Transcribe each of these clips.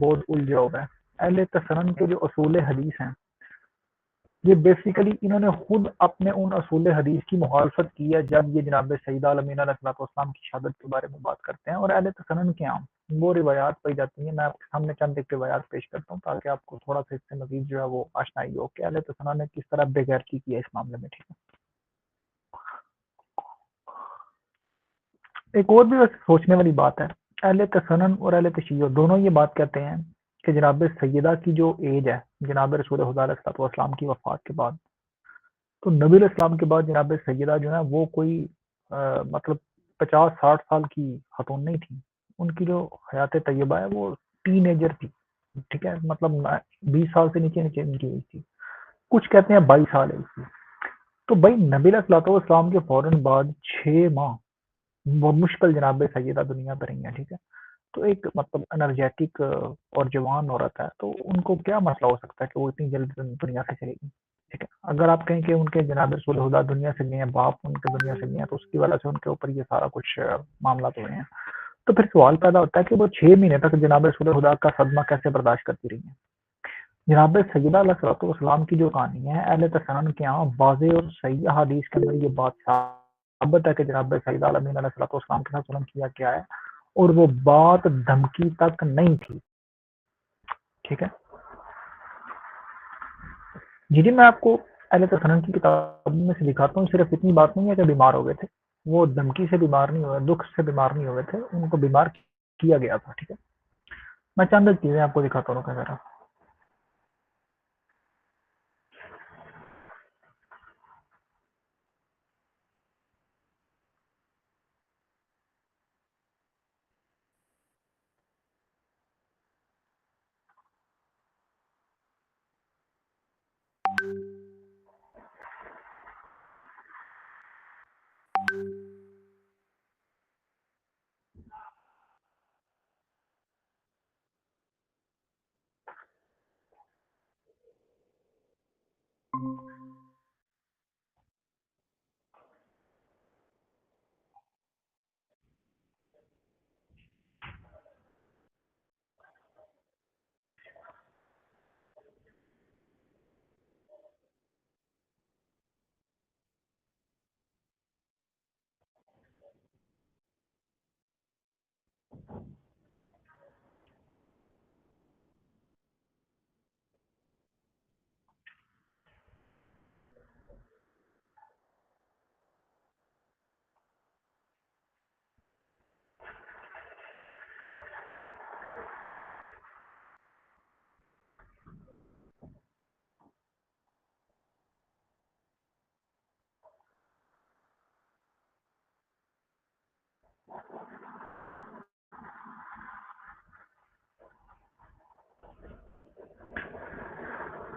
بہت الجھا ہوا ہے. اہل تسنن کے جو اصول حدیث ہیں یہ بیسیکلی انہوں نے خود اپنے ان اصول حدیث کی مخالفت کی ہے جب یہ جناب سیدہ علیہ السلام کی شہادت کے بارے میں بات کرتے ہیں. اور اہل تسنن کے عام وہ روایات پائی جاتی ہیں. میں آپ کے سامنے چند ایک روایات پیش کرتا ہوں تاکہ آپ کو تھوڑا سا اس سے مزید جو ہے وہ آشنائی ہو کہ اہل تسنن نے کس طرح بے غیرتی کی ہے اس معاملے میں. ٹھیک ہے. ایک اور بھی سوچنے والی بات ہے. اہل تسنن اور اہل تشیع دونوں یہ بات کہتے ہیں کہ جناب سیدہ کی جو ایج ہے جناب رسول خدا علیہ السلام کی وفات کے بعد، تو نبی علیہ السلام کے بعد جناب سیدہ جو ہے وہ کوئی مطلب 50-60 سال کی خاتون نہیں تھی. ان کی جو حیات طیبہ ہے وہ ٹین ایجر تھی. ٹھیک ہے. مطلب 20 سال سے نیچے نیچے ان کی ایج تھی. کچھ کہتے ہیں 22 سال ایج تھی. تو بھائی نبی علیہ السلام کے فوراً بعد 6 ماہ وہ مشکل جناب سیدہ دنیا پر رہی ہیں. ٹھیک ہے. تو ایک مطلب انرجیٹک اور جوان عورت ہے تو ان کو کیا مسئلہ ہو سکتا ہے کہ وہ اتنی جلد دنیا سے چلے گی. ٹھیک ہے. اگر آپ کہیں کہ ان کے جناب رسول خدا دنیا سے گئے ہیں، باپ ان کے دنیا سے گئے ہیں، تو اس کی وجہ سے ان کے اوپر یہ سارا کچھ معاملات ہوئے ہیں. تو پھر سوال پیدا ہوتا ہے کہ وہ 6 مہینے تک جناب رسول خدا کا صدمہ کیسے برداشت کرتی رہی ہیں. جناب سیدہ علیہ السلام کی جو کہانی ہے اہل تسنن کے یہاں واضح اور صحیح حدیث کے اندر یہ بات ثابت ہے کہ جناب سیدہ علیہ السلام کے ساتھ ظلم کیا گیا ہے اور وہ بات دھمکی تک نہیں تھی. ٹھیک ہے. جی میں آپ کو اہل تسنن کی کتابوں میں سے دکھاتا ہوں. صرف اتنی بات نہیں ہے کہ بیمار ہو گئے تھے، وہ دھمکی سے بیمار نہیں ہوئے، دکھ سے بیمار نہیں ہوئے تھے، ان کو بیمار کیا گیا تھا. ٹھیک ہے. میں چند چیزیں آپ کو دکھاتا ہوں. ذرا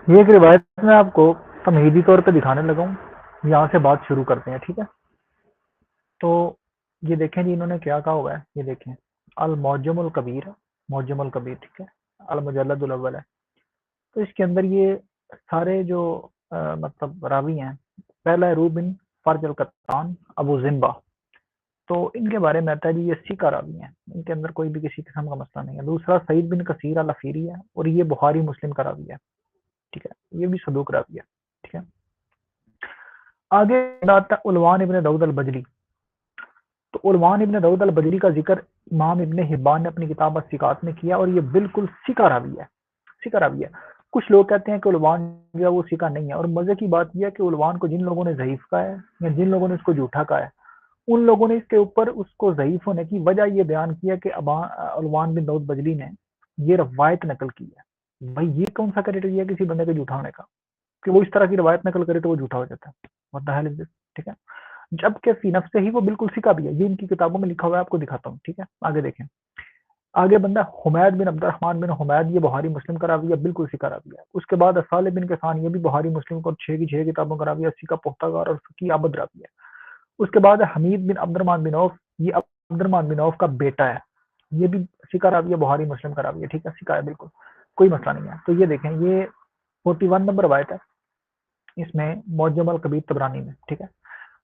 یہ ایک روایت میں آپ کو تمہیدی طور پہ دکھانے لگا ہوں. یہاں سے بات شروع کرتے ہیں. ٹھیک ہے. تو یہ دیکھیں جی انہوں نے کیا کہا ہوا ہے. یہ دیکھیں المعجم الکبیر، معجم الکبیر. ٹھیک ہے. المجلد الاول ہے. تو اس کے اندر یہ سارے جو مطلب راوی ہیں، پہلا ہے روح بن فرج القطان ابو زنبا. تو ان کے بارے میں آتا ہے جی یہ سکہ راوی ہیں، ان کے اندر کوئی بھی کسی قسم کا مسئلہ نہیں ہے. دوسرا سعید بن کثیر الافیری ہے اور یہ بخاری مسلم کا راوی ہے. ٹھیک ہے. یہ بھی صدوق راوی ہے. ٹھیک ہے. آگے آتا ہے علوان ابن داؤد البجلی. تو علوان ابن داؤد البجلی کا ذکر امام ابن حبان نے اپنی کتاب الثقات میں کیا اور یہ بالکل ثقہ راوی ہے. ثقہ راوی ہے. کچھ لوگ کہتے ہیں کہ علوان جو ہے وہ ثقہ نہیں ہے، اور مزے کی بات یہ ہے کہ علوان کو جن لوگوں نے ضعیف کہا ہے یا جن لوگوں نے اس کو جھوٹا کہا ہے، ان لوگوں نے اس کے اوپر اس کو ضعیف ہونے کی وجہ یہ بیان کیا کہ علوان بن داؤد بجلی نے یہ روایت نقل کی ہے. بھائی یہ کون سا کرائٹیریا ہے کسی بندے کے جھوٹا ہونے کا کہ وہ اس طرح کی روایت نقل کرے تو وہ جھوٹا ہو جاتا ہے. What the hell is this؟ ٹھیک ہے. جبکہ فی نفس سے ہی وہ بالکل ثقہ بھی ہے. یہ ان کی کتابوں میں لکھا ہوا ہے، آپ کو دکھاتا ہوں. ٹھیک ہے. آگے دیکھیں. آگے بندہ حمید بن عبد الرحمن بن حمید، یہ بخاری مسلم کا راوی ہے، بالکل ثقہ راوی ہے. اس کے بعد صالح بن کیسان، یہ بھی بخاری مسلم کو 6 کی 6 کتابوں کا راوی ہے، ثقہ پختہ کار اور فقیہ عابد راوی ہے. اس کے بعد حمید بن عبد الرحمن بن عوف، یہ عبد الرحمن بن عوف کا بیٹا ہے، یہ بھی ثقہ راوی ہے، بخاری مسلم کا راوی ہے. ٹھیک ہے. ثقہ ہے، بالکل کوئی مسئلہ نہیں ہے. تو یہ دیکھیں یہ 41 نمبر روایت ہے اس میں معجم الکبیر طبرانی میں. ٹھیک ہے.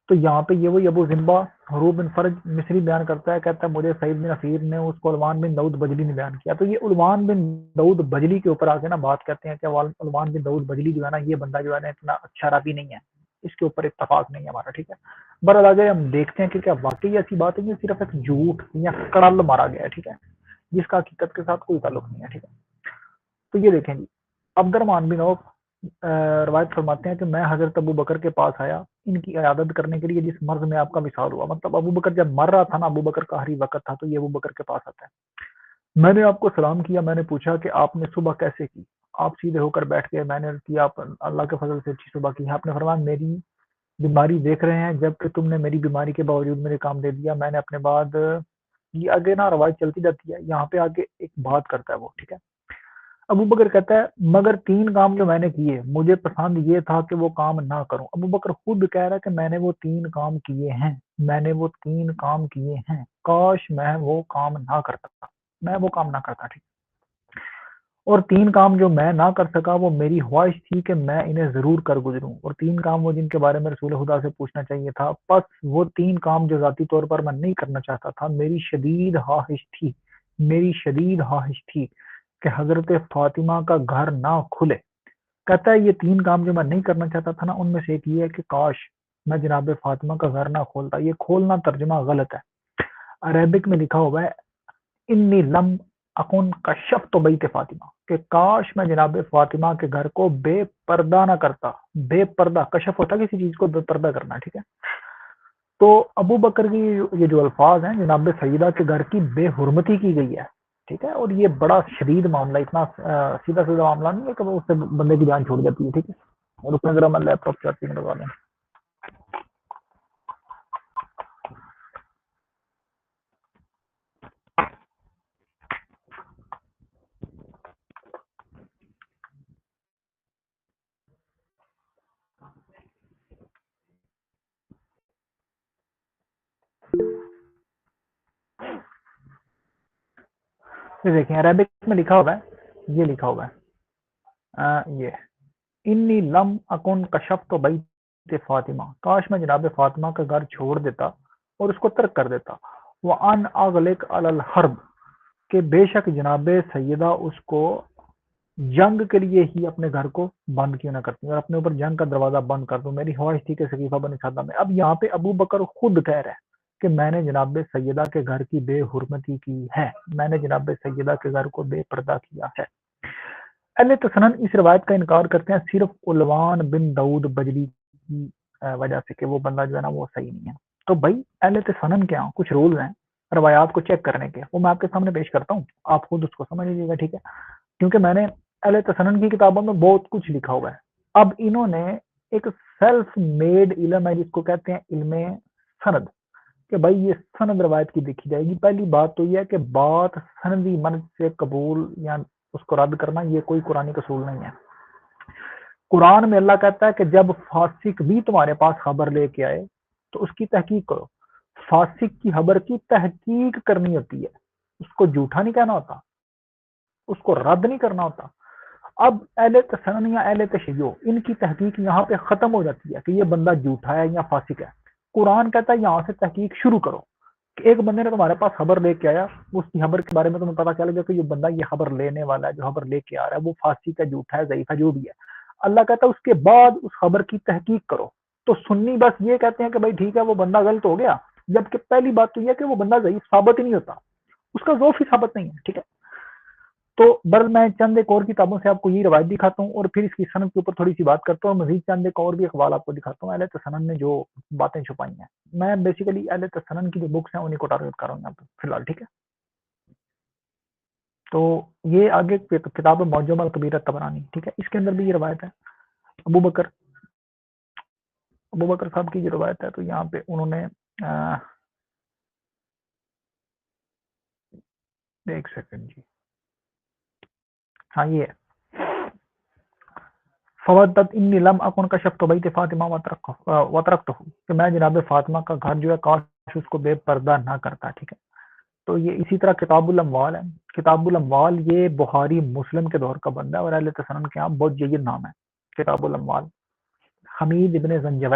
تو یہاں پہ یہ وہی ابو زمبا حروب بن فرج مصری بیان کرتا ہے، کہتا ہے مجھے سعید بن نصیر نے اس کو علوان بن داؤد بجلی نے بیان کیا. تو یہ علوان بن داؤد بجلی کے اوپر آ کے نا بات کرتے ہیں کہ علوان بن داؤد بجلی جو ہے نا یہ بندہ جو ہے نا اتنا اچھا راوی نہیں ہے، اس کے اوپر اتفاق نہیں ہے ہمارا. ٹھیک ہے، بہرحال آگے ہم دیکھتے ہیں کہ کیا واقعی ایسی بات ہے یہ صرف ایک جھوٹ یا کڑل مارا گیا ہے، ٹھیک ہے، جس کا حقیقت کے ساتھ کوئی تعلق نہیں ہے. ٹھیک ہے، تو یہ دیکھیں جی، عبد الرحمن بن عوف روایت فرماتے ہیں کہ میں حضرت ابو بکر کے پاس آیا ان کی عیادت کرنے کے لیے جس مرض میں آپ کا وصال ہوا. مطلب ابو بکر جب مر رہا تھا نا، ابو بکر کا آخری وقت تھا، تو یہ ابو بکر کے پاس آتا ہے. میں نے آپ کو سلام کیا، میں نے پوچھا کہ آپ نے صبح کیسے کی. آپ سیدھے ہو کر بیٹھ گئے. میں نے کیا آپ اللہ کے فضل سے اچھی صبح کی. آپ نے فرمایا میری بیماری دیکھ رہے ہیں، جب کہ تم نے میری بیماری کے باوجود میرے کام دے دیا. میں نے اپنے بعد یہ آگے نا روایت چلتی جاتی ہے، یہاں پہ آگے ایک بات کرتا ہے وہ. ٹھیک ہے، ابو بکر کہتا ہے مگر 3 کام جو میں نے کیے مجھے پسند یہ تھا کہ وہ کام نہ کروں. ابو بکر خود کہہ رہا ہے کہ میں نے وہ 3 کام کیے ہیں، میں نے وہ 3 کام کیے ہیں، کاش میں وہ کام نہ کرتا، میں وہ کام نہ کرتا. ٹھیک، اور 3 کام جو میں نہ کر سکا وہ میری خواہش تھی کہ میں انہیں ضرور کر گزروں، اور 3 کام وہ جن کے بارے میں رسول خدا سے پوچھنا چاہیے تھا. پس وہ 3 کام جو ذاتی طور پر میں نہیں کرنا چاہتا تھا، میری شدید خواہش تھی، میری شدید خواہش تھی کہ حضرت فاطمہ کا گھر نہ کھلے. کہتا ہے یہ 3 کام جو میں نہیں کرنا چاہتا تھا نا، ان میں سے ایک یہ ہے کہ کاش میں جناب فاطمہ کا گھر نہ کھولتا. یہ کھولنا ترجمہ غلط ہے، عربک میں لکھا ہوا ہے انی لم اکن کشفت بیت فاطمہ، کہ کاش میں جناب فاطمہ کے گھر کو بے پردہ نہ کرتا. بے پردہ کشف ہوتا کسی چیز کو بے پردہ کرنا. ٹھیک ہے، تو ابو بکر کی یہ جو الفاظ ہیں جناب سیدہ کے گھر کی بے حرمتی کی گئی ہے. ٹھیک ہے، اور یہ بڑا شدید معاملہ، اتنا سیدھا سیدھا معاملہ نہیں ہے کہ اس سے بندے کی جان چھوڑ جاتی ہے. ٹھیک ہے، اور اس میں ذرا میں لیپ ٹاپ چارجنگ لگا لیں. یہ دیکھیں عربک میں لکھا ہوا ہے، یہ لکھا ہوا ہے یہ انی لم اکن کشفت بیت فاطمہ، کاش میں جناب فاطمہ کا گھر چھوڑ دیتا اور اس کو ترک کر دیتا. وان اغلق علی الحرب، کہ بے شک جناب سیدہ اس کو جنگ کے لیے ہی اپنے گھر کو بند کیوں نہ کرتی اور اپنے اوپر جنگ کا دروازہ بند کر دوں. میری خواہش تھی کہ سقیفہ بن سعدہ میں. اب یہاں پہ ابو بکر خود کہہ رہا ہے کہ میں نے جناب سیدہ کے گھر کی بے حرمتی کی ہے، میں نے جناب سیدہ کے گھر کو بے پردہ کیا ہے. اہل تسنن اس روایت کا انکار کرتے ہیں صرف علوان بن داؤد بجلی کی وجہ سے، کہ وہ بندہ جو ہے نا وہ صحیح نہیں ہے. تو بھائی اہل تسنن کے ہاں کچھ رولز ہیں روایات کو چیک کرنے کے، وہ میں آپ کے سامنے پیش کرتا ہوں، آپ خود اس کو سمجھ لیجیے گا. ٹھیک ہے، کیونکہ میں نے اہل تسنن کی کتابوں میں بہت کچھ لکھا ہوا ہے. اب انہوں نے ایک سیلف میڈ علم ہے جس کو کہتے ہیں علم سند، کہ بھائی یہ سند روایت کی دیکھی جائے گی. پہلی بات تو یہ ہے کہ بات سندی مرد سے قبول یا اس کو رد کرنا یہ کوئی قرآنی اصول نہیں ہے. قرآن میں اللہ کہتا ہے کہ جب فاسق بھی تمہارے پاس خبر لے کے آئے تو اس کی تحقیق کرو. فاسق کی خبر کی تحقیق کرنی ہوتی ہے، اس کو جھوٹا نہیں کہنا ہوتا، اس کو رد نہیں کرنا ہوتا. اب اہل تسنن یا اہل تشیع ان کی تحقیق یہاں پہ ختم ہو جاتی ہے کہ یہ بندہ جھوٹا ہے یا فاسق ہے. قرآن کہتا ہے یہاں سے تحقیق شروع کرو، کہ ایک بندے نے تمہارے پاس خبر لے کے آیا، اس کی خبر کے بارے میں تمہیں پتا چل گیا کہ یہ بندہ یہ خبر لینے والا ہے، جو خبر لے کے آ رہا ہے وہ فاسق ہے، جھوٹا ہے، ضعیف ہے، جو بھی ہے. اللہ کہتا ہے اس کے بعد اس خبر کی تحقیق کرو. تو سنی بس یہ کہتے ہیں کہ بھائی ٹھیک ہے وہ بندہ غلط ہو گیا، جبکہ پہلی بات تو یہ کہ وہ بندہ ضعیف ثابت ہی نہیں ہوتا، اس کا ضعف ہی ثابت نہیں ہے. ٹھیک ہے، تو بر میں چند ایک اور کتابوں سے آپ کو یہ روایت دکھاتا ہوں اور پھر اس کی سند کے اوپر تھوڑی سی بات کرتا ہوں، اور مزید چند ایک اور بھی اقوال آپ کو دکھاتا ہوں اہل تسنن نے جو باتیں چھپائی ہیں. میں بیسیکلی اہل تسنن کی جو بکس ہیں انہیں کو ٹارگٹ کر رہا ہوں یہاں پہ فی الحال. ٹھیک ہے، تو یہ آگے کتاب معجم الکبیر طبرانی، ٹھیک ہے، اس کے اندر بھی یہ روایت ہے. ابو بکر صاحب کی جو روایت ہے، تو یہاں پہ انہوں نے ایک سیکنڈ جی، ہاں یہ ہے فوادت انی لم اکن کشفت بیت فاطمہ وترکتہ، کہ میں جناب فاطمہ کا گھر جو ہے کاش اس کو بے پردہ نہ کرتا. ٹھیک ہے، تو یہ اسی طرح کتاب الاموال ہے. کتاب الاموال یہ بخاری مسلم کے دور کا بندہ ہے اور اہل تسنن کے یہاں بہت جید نام ہے کتاب الاموال. حمید ابن زنجوہ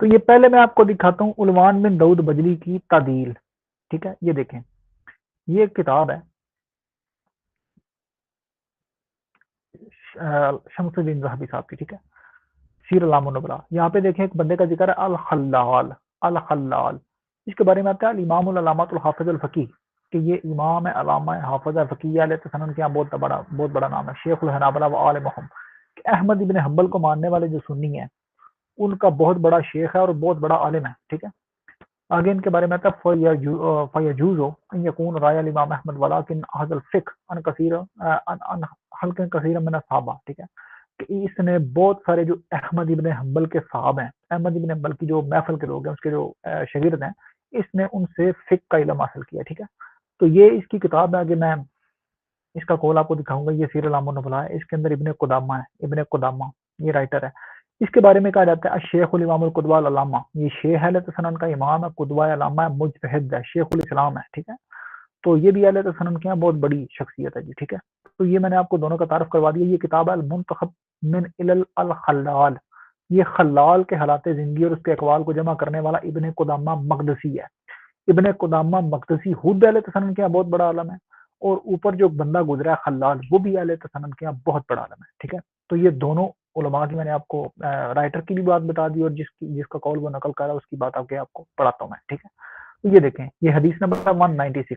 تو یہ پہلے میں آپ کو دکھاتا ہوں علوان بن داؤد بجلی کی تعدیل، ٹھیک ہے، یہ دیکھیں یہ ایک کتاب ہے شمس الدین ذہبی صاحب کی، ٹھیک ہے، سیر علام النبلا. یہاں پہ دیکھیں ایک بندے کا ذکر ہے الخلال. الخلال اس کے بارے میں آتا ہے الامام العلامۃ الحافظ الفقی کہ یہ امام ہے، علامہ حافظ فقیہ علیہ تسنن کے یہاں بہت بڑا نام ہے، شیخ الحنابلہ و عالمہم. کہ احمد ابن حنبل کو ماننے والے جو سنی ہیں ان کا بہت بڑا شیخ ہے اور بہت بڑا عالم ہے، ٹھیک ہے. آگے ان کے بارے میں آتا ہے فیجوز ان یکون رائے الامام احمد ولکن هذا الفقه عن کثیر عن حلق کثیر من الصحابہ، ٹھیک ہے، کہ اس نے بہت سارے جو احمد ابن حنبل کے صحاب ہیں، احمد ابن حنبل کی جو محفل کے لوگ ہیں اس کے جو شاگرد ہیں، اس نے ان سے فقہ کا علم حاصل کیا، ٹھیک ہے. تو یہ اس کی کتاب ہے، آگے میں اس کا قول آپ کو دکھاؤں گا. یہ سیر علام النبلا ہے، اس کے اندر ابن قدامہ ہے، ابن قدامہ یہ رائٹر ہے. اس کے بارے میں کہا جاتا ہے الشیخ الامام القدوہ العلامہ، یہ شیخ اہل سنن کا امام ہے، قدوہ علامہ ہے، مجتہد ہے، شیخ الاسلام ہے، ٹھیک ہے. تو یہ بھی اہل سنن کے بہت بڑی شخصیت ہے جی، ٹھیک ہے. تو یہ میں نے آپ کو دونوں کا تعارف کروا دیا. یہ کتاب ہے المنتخب من علل الخلال، یہ خلال کے حالات زندگی اور اس کے اقوال کو جمع کرنے والا ابن قدامہ مقدسی ہے. ابن قدامہ مقدسی خود اہل تسنن کے بہت بڑا عالم ہے، اور اوپر جو بندہ گزرا ہے خلال وہ بھی اہل تسنن کے بہت بڑا عالم ہے، ٹھیک ہے. تو یہ دونوں علماء کی میں نے آپ کو رائٹر کی بھی بات بتا دی اور جس کا قول وہ نقل کرا اس کی بات آپ کو پڑھاتا ہوں میں، ٹھیک ہے. تو یہ دیکھیں یہ حدیث نمبر 196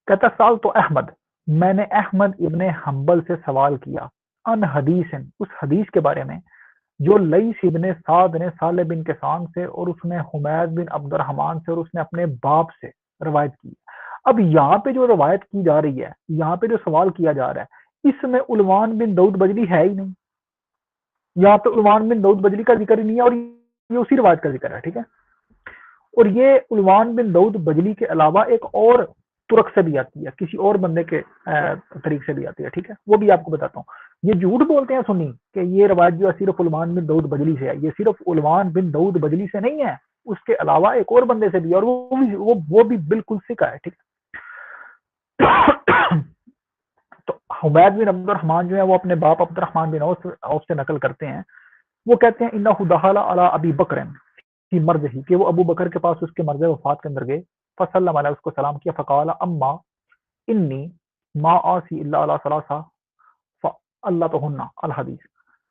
کہتا سال تو احمد، میں نے احمد ابن حنبل سے سوال کیا ان حدیث، اس حدیث کے بارے میں جو لیث ابن سعد نے صالح بن کسان سے اور اس نے حمید بن عبد الرحمن سے اور اس نے اپنے باپ سے روایت کی. اب یہاں پہ جو روایت کی جا رہی ہے، یہاں پہ جو سوال کیا جا رہا ہے، اس میں علوان بن داؤد بجلی ہے ہی نہیں. یہاں پہ علوان بن داؤد بجلی کا ذکر ہی نہیں ہے، اور یہ اسی روایت کا ذکر ہے، ٹھیک ہے. اور یہ علوان بن داؤد بجلی کے علاوہ ایک اور ترک سے بھی آتی ہے، کسی اور بندے کے طریق سے بھی آتی ہے، ٹھیک ہے. وہ بھی آپ کو بتاتا ہوں. یہ جھوٹ بولتے ہیں سنی کہ یہ روایت جو ہے صرف علوان بن داؤد بجلی سے ہے. یہ صرف علوان بن داؤد بجلی سے نہیں ہے، اس کے علاوہ ایک اور بندے سے بھی ہے، اور وہ بھی بالکل ثقہ ہے، ٹھیک ہے. تو حمید بن عبد الرحمن جو ہے وہ اپنے باپ عبد الرحمن بن عوف سے نقل کرتے ہیں. وہ کہتے ہیں انہ دخل علی ابی بکر فی مرضہ، کہ وہ ابو بکر کے پاس اس کے مرض وفات کے اندر گئے. فسلم علیہ، اس کو سلام کیا. فقال اما انی ما آسی الا علی ثلاثہ اللہ تو ہنہ الحدیث.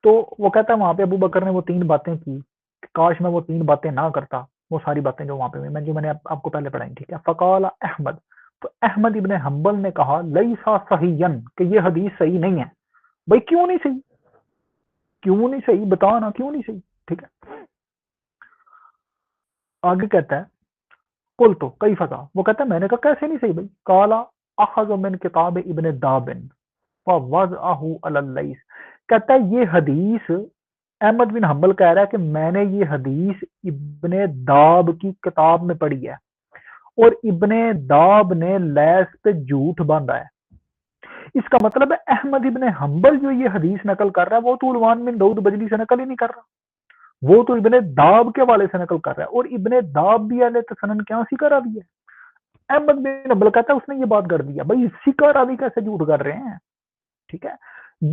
تو وہ کہتا ہے وہاں پہ ابو بکر نے وہ 3 باتیں کی، کاش میں وہ 3 باتیں نہ کرتا، وہ ساری باتیں جو وہاں پہ جو میں نے آپ کو پہلے پڑھائی، ٹھیک ہے. فقال احمد، تو احمد ابن حنبل نے کہا لیسا صحیحا، کہ یہ حدیث صحیح نہیں ہے. بھائی کیوں نہیں صحیح؟ کیوں نہیں صحیح بتا نا، کیوں نہیں صحیح، ٹھیک ہے. آگے کہتا ہے قل تو کئی فضا، وہ کہتا ہے میں نے کہا کیسے نہیں صحیح بھائی. کالا اخذ من کتاب ابن دابن فوضعه علی اللیث، کہتا ہے یہ حدیث احمد بن حنبل کہہ رہا ہے کہ میں نے یہ حدیث ابن داب کی کتاب میں پڑھی ہے، اور ابن داب نے لیث پہ جھوٹ باندھا ہے. اس کا مطلب ہے احمد ابن حنبل جو یہ حدیث نقل کر رہا ہے وہ تو علوان بن داؤد بجلی سے نقل ہی نہیں کر رہا، وہ تو ابن داب کے والے سے نقل کر رہا ہے، اور ابن داب بھی اہل تسنن کیا سکا راوی ہے. احمد بن حنبل کہتا ہے اس نے یہ بات کر دیا. بھائی سکا راوی کیسے جھوٹ کر رہے ہیں، ٹھیک ہے.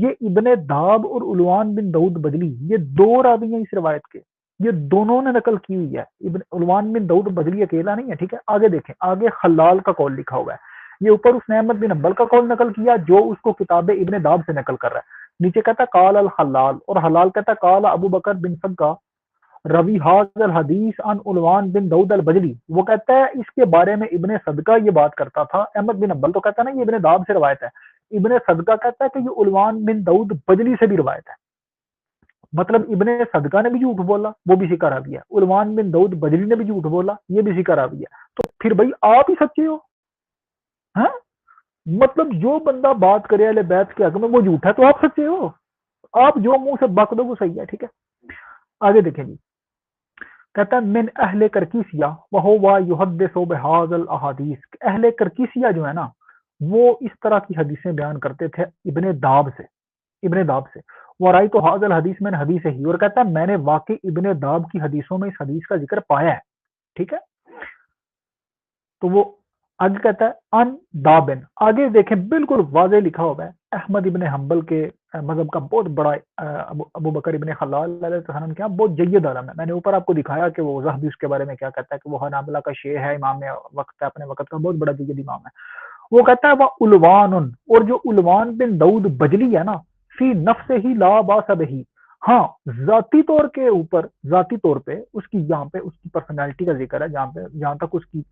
یہ ابن داب اور علوان بن داؤد بجلی یہ 2 راوی ہیں اس روایت کے، یہ دونوں نے نقل کی ہوئی ہے. علوان بن داؤد بجلی اکیلا نہیں ہے، ٹھیک ہے. آگے دیکھیں، آگے خلال کا قول لکھا ہوا ہے. یہ اوپر اس نے احمد بن حنبل کا قول نقل کیا جو اس کو کتاب ابن داب سے نقل کر رہا ہے. نیچے کہتا قال الخلال، اور حلال کہتا قال ابو بکر بن صدقہ روی حاضر الحدیث عن علوان بن داؤد البجلی. وہ کہتا ہے اس کے بارے میں ابن صدقہ یہ بات کرتا تھا. احمد بن حنبل تو کہتا ہے نا یہ ابن داب سے روایت ہے، ابن صدقہ کہتا ہے کہ یہ علوان بن داؤد بجلی سے بھی روایت ہے. مطلب ابن صدقہ نے بھی جھوٹ بولا، وہ بھی سکا راوی ہے. علوان بن داؤد بجلی نے بھی جھوٹ بولا، یہ بھی سکا راوی ہے. تو پھر بھائی آپ ہی سچے ہو، ہاں؟ مطلب جو بندہ بات کرے اہل بیت کے حق میں وہ جھوٹ ہے تو آپ سچے ہو. آپ جو منہ سے بک دو وہ صحیح ہے، ٹھیک ہے. آگے دیکھیں جی، کہتا ہے من اہل کرکیسیہ وہو یحدث بہذا الاحادیث، اہل کرکیسیہ جو ہے نا وہ اس طرح کی حدیثیں بیان کرتے تھے ابن داب سے. ورائی تو حاضر الحدیث میں نے حدیث ہی، اور کہتا ہے میں نے واقعی ابن داب کی حدیثوں میں اس حدیث کا ذکر پایا ہے، ٹھیک ہے. تو وہ آگے کہتا ہے ان دابن، آگے دیکھیں بالکل واضح لکھا ہوا ہے احمد ابن حنبل کے مذہب کا بہت بڑا ابو بکر ابن خلال علیہ السلام کیا بہت جید عالم ہے. میں نے اوپر آپ کو دکھایا کہ وہ زہبی اس کے بارے میں کیا کہتا ہے کہ وہ حنابلہ کا شیخ ہے، امام وقت ہے، اپنے وقت کا بہت بڑا جید امام ہے. وہ کہتا ہے وہ الوان، اور جو الوان بن داؤد بجلی ہے نا، فی نفس ہی لا باس بہی، ہاں ذاتی طور کے اوپر، ذاتی طور پہ اس کی، یہاں پہ اس کی پرسنالٹی کا ذکر ہے، جہاں تک اس کی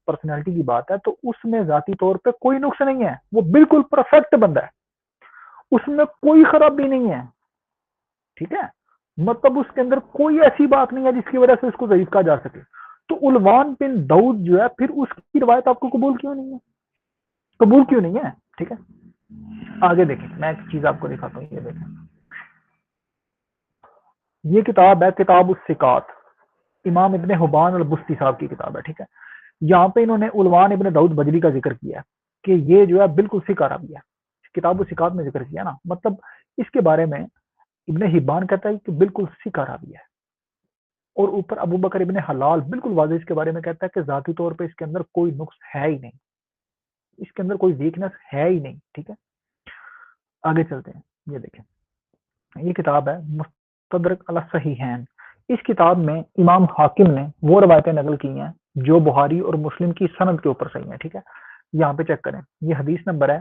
پرسنالٹی کی بات ہے تو اس میں ذاتی طور پہ کوئی نقص نہیں ہے، وہ بالکل پرفیکٹ بندہ ہے، اس میں کوئی خرابی نہیں ہے. ٹھیک ہے، مطلب اس کے اندر کوئی ایسی بات نہیں ہے جس کی وجہ سے اس کو ضعیف کہا جا سکے. تو الوان بن داؤد جو ہے، پھر اس کی روایت آپ کو قبول کیوں نہیں ہے؟ قبول کیوں نہیں ہے؟ ٹھیک ہے، آگے دیکھیں، میں ایک چیز آپ کو دکھاتا ہوں. یہ دیکھیں، یہ کتاب ہے کتاب الثقات، امام ابن حبان البستی صاحب کی کتاب ہے. ٹھیک ہے، یہاں پہ انہوں نے الوان ابن داؤد بجلی کا ذکر کیا ہے کہ یہ جو ہے بالکل ثقہ راوی ہے. کتاب الثقات میں ذکر کیا نا، مطلب اس کے بارے میں ابن حبان کہتا ہے کہ بالکل ثقہ راوی ہے. اور اوپر ابو بکر ابن حلال بالکل واضح اس کے بارے میں کہتا ہے کہ ذاتی طور پہ اس کے اندر کوئی نقص ہے ہی نہیں، اس کے اندر کوئی ویکنس ہے ہی نہیں. ٹھیک ہے، آگے چلتے ہیں. یہ دیکھیں، یہ کتاب ہے مستدرک علی الصحیحین. اس کتاب میں امام حاکم نے وہ روایتیں نقل کی ہیں جو بخاری اور مسلم کی سند کے اوپر صحیح ہیں. ٹھیک ہے، یہاں پہ چیک کریں، یہ حدیث نمبر ہے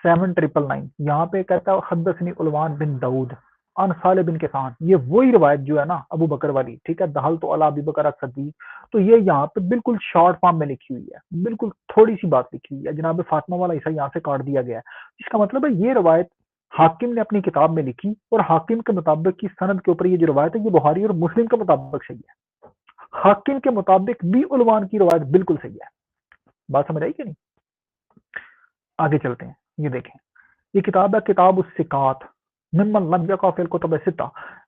7999. یہاں پہ کہتا ہے حدثنی الوان بن داؤد عن صالح بن کسان. یہ وہی روایت جو ہے نا ابو بکر والی. ٹھیک ہے، دخلت علی ابی بکر الصدیق. تو یہ یہاں پہ بالکل شارٹ فارم میں لکھی ہوئی ہے، بالکل تھوڑی سی بات لکھی ہوئی ہے. جناب فاطمہ والا حصہ یہاں سے کاٹ دیا گیا ہے. اس کا مطلب ہے یہ روایت حاکم نے اپنی کتاب میں لکھی، اور حاکم کے مطابق کی سند کے اوپر یہ جو روایت ہے یہ بخاری اور مسلم کے مطابق صحیح ہے. حاکم کے مطابق بھی الوان کی روایت بالکل صحیح ہے. بات سمجھ آئی کہ نہیں؟ آگے چلتے ہیں. یہ دیکھیں، یہ کتاب ہے کتاب الثقات ممن لم یقع فی الکتب الستہ.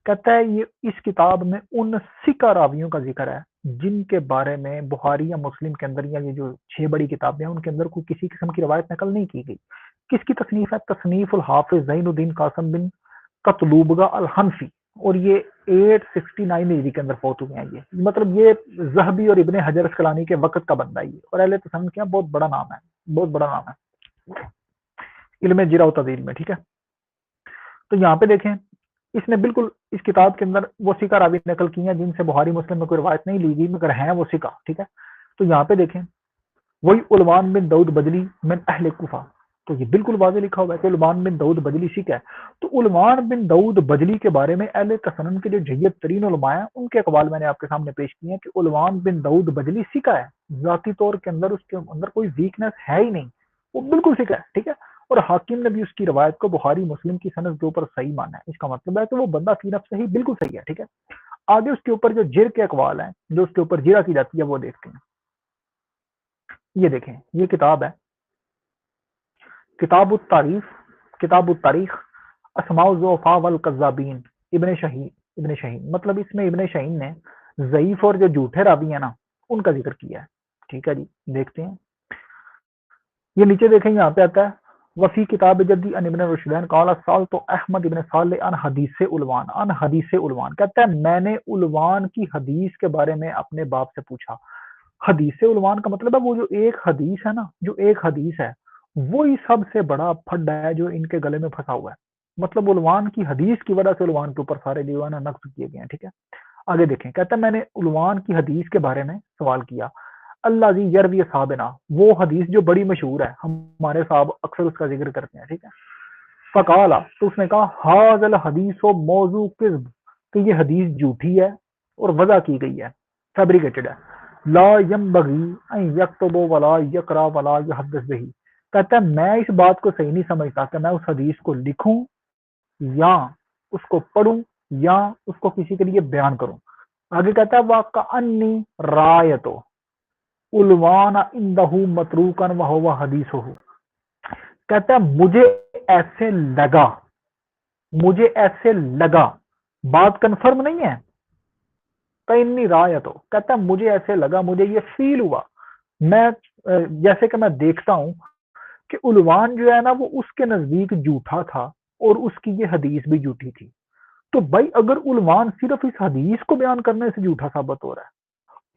کہتا ہے یہ اس کتاب میں ان سکہ راویوں کا ذکر ہے جن کے بارے میں بخاری یا مسلم کے اندر، یا یہ جو 6 بڑی کتابیں ہیں ان کے اندر کوئی کسی قسم کی روایت نقل نہیں کی گئی. کس کی تصنیف ہے؟ تصنیف الحافظ زین الدین قاسم بن قطلوبگہ الحنفی، اور یہ 869 ہجری کے اندر فوت ہوئے ہیں. یہ مطلب یہ ذہبی اور ابن حجر اسقلانی کے وقت کا بندہ ہے یہ، اور اہل تصنیف کا بہت بڑا نام ہے، بہت بڑا نام ہے علم جرح و تعدیل میں. ٹھیک ہے، تو یہاں پہ دیکھیں، اس نے بالکل اس کتاب کے اندر وہ سکہ راوی نقل کی ہیں جن سے بخاری مسلم میں کوئی روایت نہیں لی گئی مگر ہیں وہ سکہ. ٹھیک ہے، تو یہاں پہ دیکھیں، وہی الوان بن داؤد بجلی من اہل کوفہ. تو یہ بالکل واضح لکھا ہوا ہے کہ الوان بن داؤد بجلی سکہ ہے. تو الوان بن داؤد بجلی کے بارے میں اہل تسنن کے جو جید ترین علماء ہیں ان کے اقوال میں نے آپ کے سامنے پیش کیے ہیں کہ الوان بن داؤد بجلی سکہ ہے، ذاتی طور کے اندر اس کے اندر کوئی ویکنس ہے ہی نہیں، وہ بالکل سکہ ہے. ٹھیک ہے، اور حاکم نے بھی اس کی روایت کو بخاری مسلم کی سند کے اوپر صحیح مانا ہے. اس کا مطلب ہے کہ وہ بندہ فی نفس سے ہی بالکل صحیح ہے. ٹھیک ہے، آگے اس کے اوپر جو جر کے اقوال ہیں، جو اس کے اوپر جرا کی جاتی ہے، وہ دیکھتے ہیں. یہ دیکھیں، یہ کتاب ہے کتاب التاریخ، کتاب التاریخ اسماء الضعفاء والکذابین ابن شہین. مطلب اس میں ابن شہین نے ضعیف اور جو جھوٹے راوی ہیں نا ان کا ذکر کیا ہے. ٹھیک ہے جی، دیکھتے ہیں. یہ نیچے دیکھیں، یہاں پہ آتا ہے وفی کتاب جدی ان ابن رشدین قال سالت احمد ابن صالح عن حدیث الوان، عن حدیث الوان. کہتا ہے میں نے الوان کی حدیث کے بارے میں اپنے باپ سے پوچھا. حدیث الوان کا مطلب ہے وہ جو ایک حدیث ہے نا، جو ایک حدیث ہے وہی سب سے بڑا پھڈا ہے جو ان کے گلے میں پھنسا ہوا ہے. مطلب الوان کی حدیث کی وجہ سے الوان کے اوپر سارے دیوانہ نقص کیے گئے ہیں. ٹھیک ہے، آگے دیکھیں. کہتا ہے میں نے الوان کی حدیث کے بارے میں سوال کیا. اللہ جی یروی صحابنا، وہ حدیث جو بڑی مشہور ہے، ہمارے صاحب اکثر اس کا ذکر کرتے ہیں. ٹھیک ہے، فقالا، تو اس نے کہا حاض الحدیث و موضوع کذب، کہ یہ حدیث جھوٹی ہے اور وضع کی گئی ہے، فیبریکیٹڈ ہے. لا ينبغي ان يكتب ولا يقرا ولا يحدث به. کہتا ہے میں اس بات کو صحیح نہیں سمجھتا کہ میں اس حدیث کو لکھوں یا اس کو پڑھوں یا اس کو کسی کے لیے بیان کروں. آگے کہتا ہے وَكَأَنِّي رَأَيْتُ الوان عندہ متروکا وہو حدیثہ. کہتا ہے مجھے ایسے لگا، بات کنفرم نہیں ہے، کہیں رایت ہو. کہتا ہے مجھے ایسے لگا، مجھے یہ فیل ہوا، میں جیسے کہ میں دیکھتا ہوں کہ الوان جو ہے نا وہ اس کے نزدیک جھوٹا تھا اور اس کی یہ حدیث بھی جھوٹی تھی. تو بھائی اگر الوان صرف اس حدیث کو بیان کرنے سے جھوٹا ثابت ہو رہا ہے،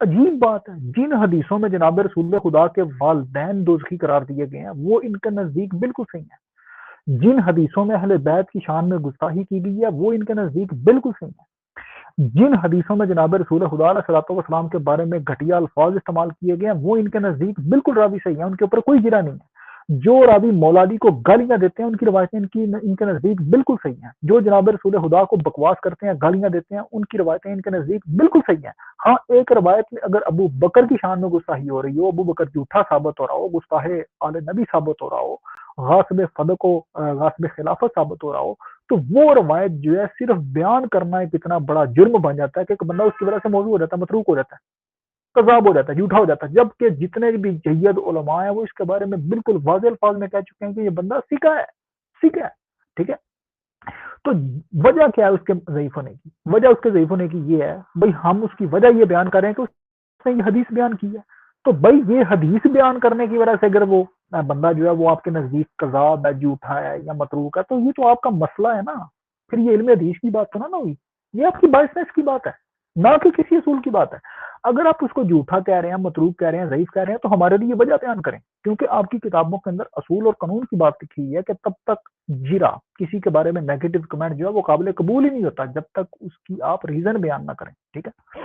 عجیب بات ہے. جن حدیثوں میں جناب رسول خدا کے والدین دوزخی قرار دیے گئے ہیں وہ ان کے نزدیک بالکل صحیح ہیں. جن حدیثوں میں اہل بیت کی شان میں گستاخی کی گئی ہے وہ ان کے نزدیک بالکل صحیح ہے، جن حدیثوں میں جناب رسول خدا علیہ الصلوۃ والسلام کے بارے میں گھٹیا الفاظ استعمال کیے گئے ہیں وہ ان کے نزدیک بالکل راوی صحیح ہیں، ان کے اوپر کوئی گرا نہیں ہے، جو راوی مولادی کو گالیاں دیتے ہیں ان کی روایتیں ان کے نزدیک بالکل صحیح ہیں، جو جناب رسول خدا کو بکواس کرتے ہیں گالیاں دیتے ہیں ان کی روایتیں ان کے نزدیک بالکل صحیح ہیں۔ ہاں ایک روایت میں اگر ابو بکر کی شان میں گستاخی ہو رہی ہو، ابو بکر جھوٹا ثابت ہو رہا ہو، گستاخ آل نبی ثابت ہو رہا ہو، غاصب صدق و غاصب خلافت ثابت ہو رہا ہو، تو وہ روایت جو ہے صرف بیان کرنا ایک اتنا بڑا جرم بن جاتا ہے کہ ایک بندہ اس کی وجہ سے موضوع ہو جاتا ہے، متروک ہو جاتا ہے، کذاب ہو جاتا ہے، جھوٹا ہو جاتا ہے، جبکہ جتنے بھی جید علماء ہیں وہ اس کے بارے میں بالکل واضح الفاظ میں کہہ چکے ہیں کہ یہ بندہ سیکھا ہے، سیکھا ہے، ٹھیک ہے۔ تو وجہ کیا ہے اس کے ضعیف ہونے کی؟ وجہ اس کے ضعیف ہونے کی یہ ہے بھائی ہم اس کی وجہ یہ بیان کر رہے ہیں کہ اس نے یہ حدیث بیان کی ہے، تو بھائی یہ حدیث بیان کرنے کی وجہ سے اگر وہ بندہ جو ہے وہ آپ کے نزدیک کذاب ہے، جھوٹا ہے یا متروک ہے، تو یہ تو آپ کا مسئلہ ہے نا، پھر یہ علم حدیث کی بات تو نہ ہوئی، یہ آپ کی بائسنس کی بات ہے، نہ کہ کسی اصول کی بات ہے۔ اگر آپ اس کو جھوٹا کہہ رہے ہیں، متروک کہہ رہے ہیں، ضعیف کہہ رہے ہیں، تو ہمارے لیے وجہ بیان کریں، کیونکہ آپ کی کتابوں کے اندر اصول اور قانون کی بات لکھی ہوئی ہے کہ تب تک جرا کسی کے بارے میں نیگیٹو کمنٹ جو ہے وہ قابل قبول ہی نہیں ہوتا جب تک اس کی آپ ریزن بیان نہ کریں، ٹھیک ہے۔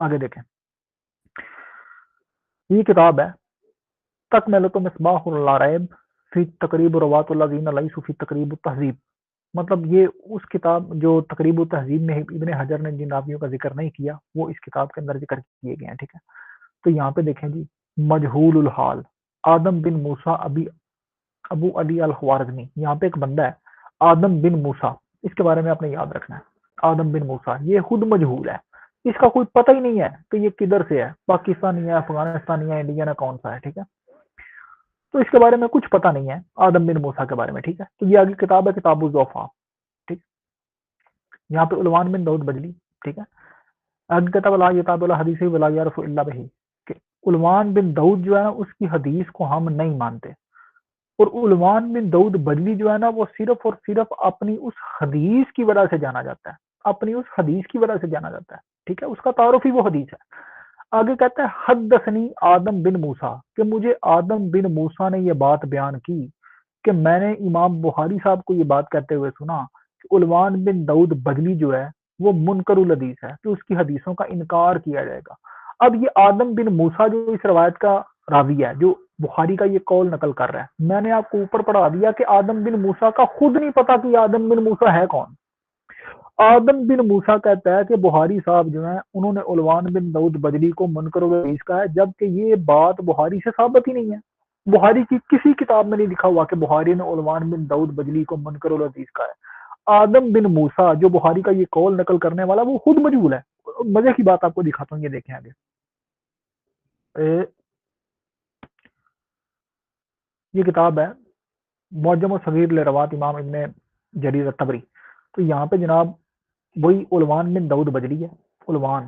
آگے دیکھیں، یہ کتاب ہے تکملۃ مصباح الرائب فی تقریب روات الذین لیسوا فی تقریب التہذیب، مطلب یہ اس کتاب جو تقریب التہذیب میں ابن حجر نے جن راویوں کا ذکر نہیں کیا وہ اس کتاب کے اندر ذکر کیے گئے ہیں، ٹھیک ہے۔ تو یہاں پہ دیکھیں جی، مجہول الحال آدم بن موسیٰ ابو علی الخوارزمی، یہاں پہ ایک بندہ ہے آدم بن موسیٰ، اس کے بارے میں آپ نے یاد رکھنا ہے، آدم بن موسیٰ یہ خود مجہول ہے، اس کا کوئی پتہ ہی نہیں ہے کہ یہ کدھر سے ہے، پاکستانی ہے، افغانستانی ہے، انڈین ہے، کون سا ہے، ٹھیک ہے۔ تو اس کے بارے میں کچھ پتہ نہیں ہے آدم بن موسیٰ کے بارے میں، ٹھیک ہے۔ تو یہ آگے کتاب ہے کتاب الضعفاء، ٹھیک، یہاں پہ عنوان بن داؤد بجلی، ٹھیک ہے۔ آگے کتاب لا یتاب الا حدیث ولا یعرف الا بہ، کہ عنوان بن داؤد جو ہے نا اس کی حدیث کو ہم نہیں مانتے، اور علوان بن داؤد بجلی جو ہے نا وہ صرف اور صرف اپنی اس حدیث کی وجہ سے جانا جاتا ہے، اپنی اس حدیث کی وجہ سے جانا جاتا ہے، ٹھیک ہے، اس کا تعارف ہی وہ حدیث ہے۔ آگے کہتا ہے حدثنی آدم بن موسیٰ، کہ مجھے آدم بن موسیٰ نے یہ بات بیان کی کہ میں نے امام بخاری صاحب کو یہ بات کہتے ہوئے سنا کہ علوان بن داؤد بجلی جو ہے وہ منکر الحدیث ہے، کہ اس کی حدیثوں کا انکار کیا جائے گا۔ اب یہ آدم بن موسیٰ جو اس روایت کا راوی ہے، جو بخاری کا یہ قول نقل کر رہا ہے، میں نے آپ کو اوپر پڑھا دیا کہ آدم بن موسیٰ کا خود نہیں پتا کہ آدم بن موسیٰ ہے کون۔ آدم بن موسیٰ کہتا ہے کہ بخاری صاحب جو ہیں انہوں نے علوان بن داؤد بجلی کو منکر الحدیث کہا ہے، جبکہ یہ بات بخاری سے ثابت ہی نہیں ہے، بخاری کی کسی کتاب میں نہیں لکھا ہوا کہ بخاری نے علوان بن داؤد بجلی کو منکر الحدیث کہا ہے۔ آدم بن موسیٰ جو بخاری کا یہ قول نقل کرنے والا وہ خود مجہول ہے۔ مزے کی بات آپ کو دکھاتا ہوں، یہ دیکھیں آگے، یہ کتاب ہے معجم الصغیر لروات امام ابن جریر الطبری، تو یہاں پہ جناب وہی علوان بن داؤد بجلی ہے، علوان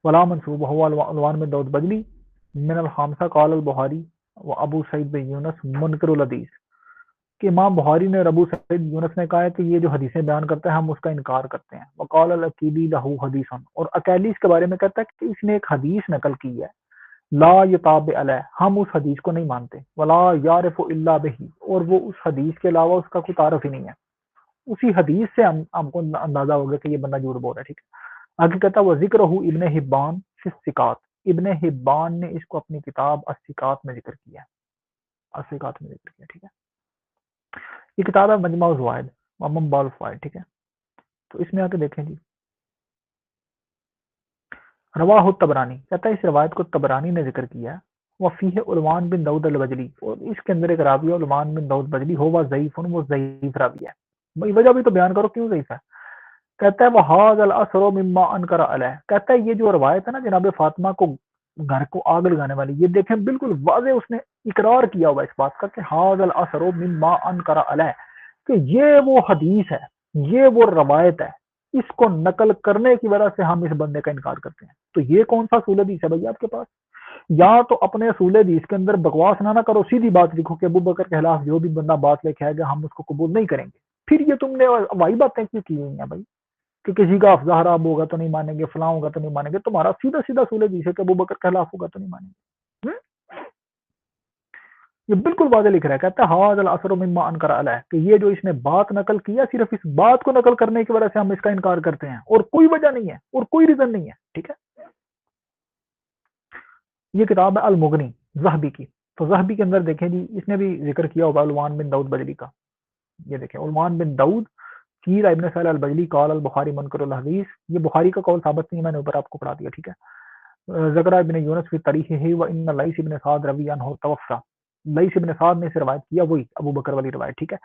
ولا منصوب ہوا علوان بن داؤد بجلی من الخامسہ قال البخاری و ابو سعید بن یونس منکر الحدیث، کہ امام بخاری نے ابو سعید یونس نے کہا ہے کہ یہ جو حدیثیں بیان کرتا ہے ہم اس کا انکار کرتے ہیں، وقال الاکیلی لہو حدیث، اور اکیلی اس کے بارے میں کہتا ہے کہ اس نے ایک حدیث نقل کی ہے، لا یتاب علیہ، ہم اس حدیث کو نہیں مانتے، ولا یعرف الا بہ، اور وہ اس حدیث کے علاوہ اس کا کوئی تعارف ہی نہیں ہے، اسی حدیث سے ہم کو اندازہ ہو گیا کہ یہ بندہ جھوٹ بول رہا ہے، ٹھیک ہے۔ آگے کہتا ہے وہ ذکر ہو ابن حبان فی الثقات، ابن حبان نے اس کو اپنی کتاب الثقات میں ذکر کیا ہے، الثقات میں ذکر کیا، ٹھیک ہے۔ یہ کتاب ہے مجمع الزوائد و منبع الفوائد، ٹھیک ہے۔ تو اس میں آ کے دیکھیں جی، رواہ الطبرانی، کہتا ہے اس روایت کو طبرانی نے ذکر کیا ہے، وفیہ علوان بن داؤد البجلی، اور اس کے اندر ایک راوی ہے علوان بن داؤد بجلی، ہوا ضعیف، وہ ضعیف راوی ہے، بھائی وجہ بھی تو بیان کرو کیوں ضعیف ہے۔ کہتا ہے وَهَذَا الْأَثْرُ مِمَّا أَنْكَرَ عَلَيْهِ، کہتا ہے یہ جو روایت ہے نا جناب فاطمہ کو گھر کو آگ لگانے والی، یہ دیکھیں بالکل واضح اس نے اقرار کیا ہوا اس بات کا کہ هَذَا الْأَثْرُ مِمَّا أَنْكَرَ عَلَيْهِ، کہ یہ وہ حدیث ہے، یہ وہ روایت ہے، اس کو نقل کرنے کی وجہ سے ہم اس بندے کا انکار کرتے ہیں۔ تو یہ کون سا اصول حدیث ہے بھائی آپ کے پاس؟ یا تو اپنے اصول حدیث کے اندر بکواس نہ کرو، سیدھی بات لکھو کہ ابو بکر کے خلاف جو بھی بندہ بات لے کے آئے گا ہم اس کو قبول نہیں کریں گے، پھر یہ تم نے وہی باتیں کیوں کی ہوئی ہیں بھائی کہ کسی کا افزا حرام ہوگا تو نہیں مانیں گے، فلاں ہوگا تو نہیں مانیں گے، تمہارا سیدھا سیدھا اصول حدیث ہے کہ ابو بکر کے خلاف ہوگا تو نہیں مانیں گے۔ یہ بالکل واضح لکھ رہا ہے، کہتا ہے ہاذا الاثر مما انکر علیہ، کہ یہ جو اس نے بات نقل کیا صرف اس بات کو نقل کرنے کی وجہ سے ہم اس کا انکار کرتے ہیں، اور کوئی وجہ نہیں ہے اور کوئی ریزن نہیں ہے. ٹھیک ہے، یہ کتاب ہے المغنی زہبی کی. تو زہبی کے اندر دیکھیں جی، اس نے بھی ذکر کیا ہوگا علوان بن داؤد بجلی کا. یہ دیکھیں علوان بن داؤد قیل ابن سہل البجلی قال البخاری منکر الحدیث. یہ بخاری کا قول ثابت نہیں، میں نے اوپر آپ کو پڑھا دیا. ٹھیک ہے، ذکر ابن یونس فی تاریخہ و ان لیث ابن سعد روی عنہ توفى. لیث ابن سعد نے سے روایت کیا، وہی ابو بکر والی روایت. ٹھیک ہے،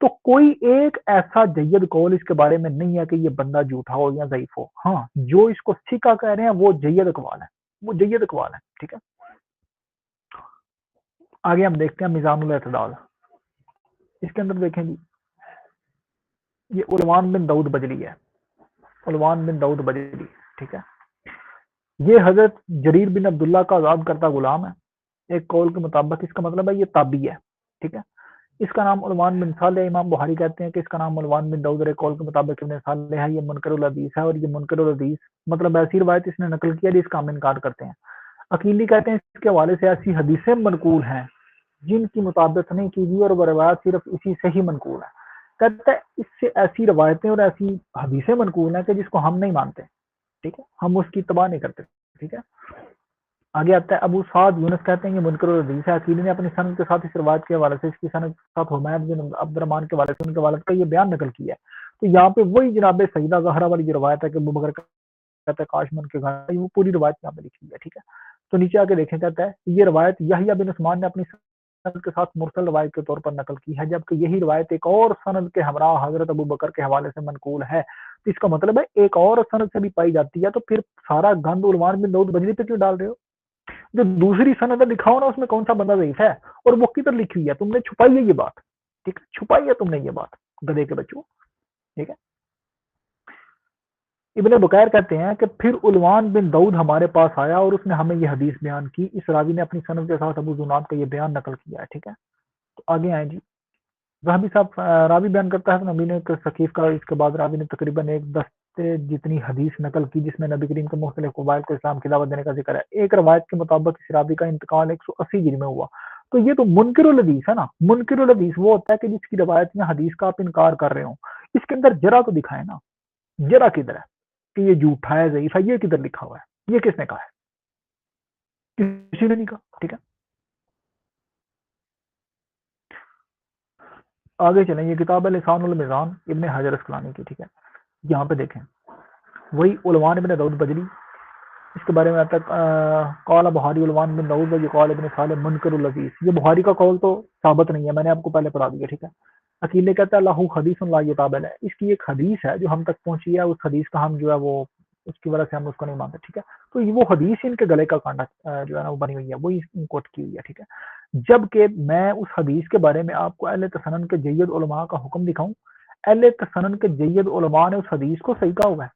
تو کوئی ایک ایسا جید قول اس کے بارے میں نہیں ہے کہ یہ بندہ جھوٹا ہو یا ضعیف ہو. ہاں، جو اس کو ثقہ کہہ رہے ہیں وہ جید اقوال ہے، وہ جید اقوال ہے. ٹھیک ہے، آگے ہم دیکھتے ہیں میزان الاعتدال. اس کے اندر دیکھیں جی، یہ علوان بن داؤد بجلی ہے، علوان بن داؤد بجلی. ٹھیک ہے، یہ حضرت جریر بن عبداللہ کا آزاد کرتا غلام ہے. ایک قول کے مطابق اس کا مطلب ہے یہ تابعی ہے. ٹھیک ہے، اس کا نام علوان بن صالح، امام بخاری کہتے ہیں کہ اس کا نام علوان بن داؤد، اور ایک قول کے مطابق ابن صالح ہے. یہ منکر الحدیث ہے، اور یہ منکر الحدیث مطلب ایسی روایت اس نے نقل کیا جس کا ہم انکار کرتے ہیں. عقیلی کہتے ہیں اس کے حوالے سے ایسی حدیثیں منقول ہیں جن کی مطابقت نہیں کی گئی، اور وہ روایت صرف اسی سے ہی منقول ہے. کہتا ہے اس سے ایسی روایتیں اور ایسی حدیثیں منقول ہیں کہ جس کو ہم نہیں مانتے. ٹھیک ہے، ہم اس کی اتباع نہیں کرتے. ٹھیک ہے، آگے آتا ہے ابو سعد یونس کہتے ہیں یہ منکر الحدیث ہے. عقیلی نے اپنی سند کے ساتھ اس روایت کے حوالے سے اس کی سند کے ساتھ حمید بن عبد الرحمن کے حوالے سے ان کے والد کا یہ بیان نقل کیا ہے. تو یہاں پہ وہی جناب سیدہ زہرا والی جو روایت ہے کہ ابو بکر کہتا ہے کاش من کے گھر، وہ پوری روایت یہاں پہ لکھی ہے. ٹھیک ہے، تو نیچے آ کے دیکھیں، کہتا ہے یہ روایت یحییٰ بن عثمان نے اپنی سند کے ساتھ مرسل روایت کے طور پر نقل کی ہے، جبکہ یہی روایت ایک اور سند کے ہمراہ حضرت ابو بکر کے حوالے سے منقول ہے. تو اس کا مطلب ہے ایک اور سند سے بھی پائی جاتی ہے، تو پھر سارا گند علوان بن داؤد بجلی پہ کیوں ڈال رہے ہو؟ جو دوسری سند دکھاؤ نا، اس میں کون سا بندہ ضعیف ہے اور وہ کدھر لکھی ہوئی ہے. تم نے چھپائی ہے یہ بات. ٹھیک ہے، چھپائی ہے تم نے یہ بات، گدھے کے بچوں. ٹھیک ہے، ابن بکیر کہتے ہیں کہ پھر علوان بن داؤد ہمارے پاس آیا اور اس نے ہمیں یہ حدیث بیان کی. اس راوی نے اپنی سند کے ساتھ ابو زناد کا یہ بیان نقل کیا ہے. ٹھیک ہے، تو آگے آئیں جی. راوی صاحب راوی بیان کرتا ہے نبی نے ثقیف کا، اس کے بعد راوی نے تقریباً ایک دستے جتنی حدیث نقل کی جس میں نبی کریم کے مختلف قبائل کو اسلام کی دعوت دینے کا ذکر ہے. ایک روایت کے مطابق اس راوی کا انتقال 180 ہجری میں ہوا. تو یہ تو منکر الحدیث ہے نا. منکر الحدیث وہ ہوتا ہے کہ جس کی روایت میں حدیث کا آپ انکار کر رہے ہوں. اس کے اندر جرا تو دکھائے نا، جرا کدھر ہے کہ یہ جھوٹا ہے ضعیف ہے؟ یہ کدھر لکھا ہوا ہے؟ یہ کس نے کہا ہے؟ کسی نے نہیں کہا. ٹھیک ہے، آگے چلیں. یہ کتاب ہے لسان المیزان ابن حجر اسقلانی کی. ٹھیک ہے، یہاں پہ دیکھیں وہی علوان ابن داؤد بجلی، اس کے بارے میں آتا ہے قال بخاری علوان بن داؤد و قال ابن صالح منکر الحدیث. یہ بخاری کا قول تو ثابت نہیں ہے، میں نے آپ کو پہلے پڑھا دیا. ٹھیک ہے، عقیل کہتا ہے اللہ حدیث لا یتابع ہے، اس کی ایک حدیث ہے جو ہم تک پہنچی ہے، اس حدیث کا ہم جو ہے وہ اس کی وجہ سے ہم اس کو نہیں مانتے. ٹھیک ہے، تو وہ حدیث ان کے گلے کا کانٹا جو ہے نا وہ بنی ہوئی ہے، وہی کو کی ہوئی ہے. ٹھیک ہے، جبکہ میں اس حدیث کے بارے میں آپ کو اہل تسنن کے جید علماء کا حکم دکھاؤں. اہل تسنن کے جید علماء نے اس حدیث کو صحیح کہا ہوا ہے.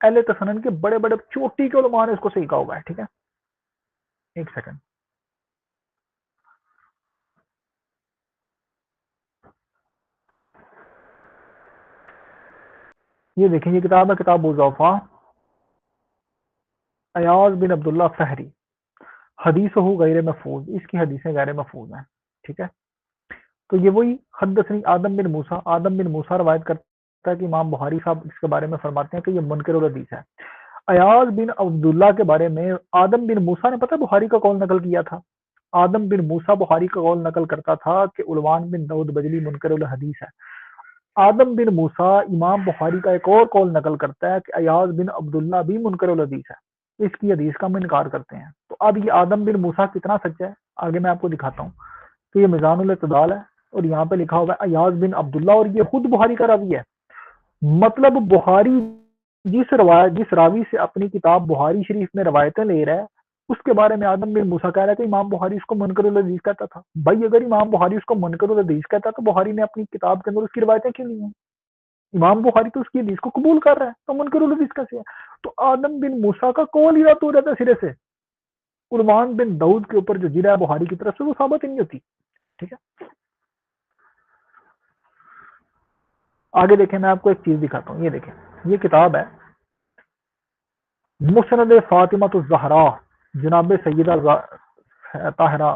اہل تسنن کے بڑے بڑے چوٹی کے علماء نے اس کو صحیح کہا ہوا ہے. ٹھیک ہے، ایک سیکنڈ. یہ دیکھیں، یہ کتاب ہے کتاب الضعفاء، ایاز بن عبداللہ فہری. حدیث ہو غیر محفوظ، اس کی حدیثیں غیر محفوظ ہیں. ٹھیک ہے، تو یہ وہی حدثنی آدم بن موسیٰ، آدم بن موسیٰ روایت کرتا ہے کہ امام بخاری صاحب اس کے بارے میں فرماتے ہیں کہ یہ منکر الحدیث ہے. ایاز بن عبداللہ کے بارے میں آدم بن موسیٰ نے پتہ بخاری کا قول نقل کیا تھا. آدم بن موسیٰ بخاری کا قول نقل کرتا تھا کہ علوان بن داؤد بجلی منکر الحدیث ہے. آدم بن موسیٰ امام بخاری کا ایک اور قول نقل کرتا ہے کہ ایاز بن عبداللہ بھی منکر الحدیث ہے. اس کی حدیث کا ہم انکار کرتے ہیں. تو اب یہ آدم بن موسیٰ کتنا سچا ہے آگے میں آپ کو دکھاتا ہوں. تو یہ میزان الاعتدال ہے اور یہاں پہ لکھا ہوا ہے ایاز بن عبداللہ، اور یہ خود بخاری کا راوی ہے. مطلب بخاری جس راوی سے اپنی کتاب بخاری شریف میں روایتیں لے رہا ہے، اس کے بارے میں آدم بن موسیٰ کہہ رہا ہے کہ امام بخاری اس کو منکر الحدیث کہتا تھا. بھائی اگر امام بخاری اس کو منکر الحدیث کہتا تو بخاری نے اپنی کتاب کے اندر اس کی روایتیں کیوں نہیں ہیں؟ امام بخاری تو اس کی حدیث کو قبول کر رہا ہے، تو منکر الحدیث کیسے ہے؟ تو آدم بن موسیٰ کا قول ہی رد ہو جاتا ہے سرے سے. علوان بن داؤد کے اوپر جو جرح ہے بخاری کی طرف سے وہ ثابت ہی نہیں ہوتی. ٹھیک ہے، آگے دیکھیں میں آپ کو ایک چیز دکھاتا ہوں. یہ دیکھیں، یہ کتاب ہے مسند فاطمہ الزہرا جناب سیدہ طاہرہ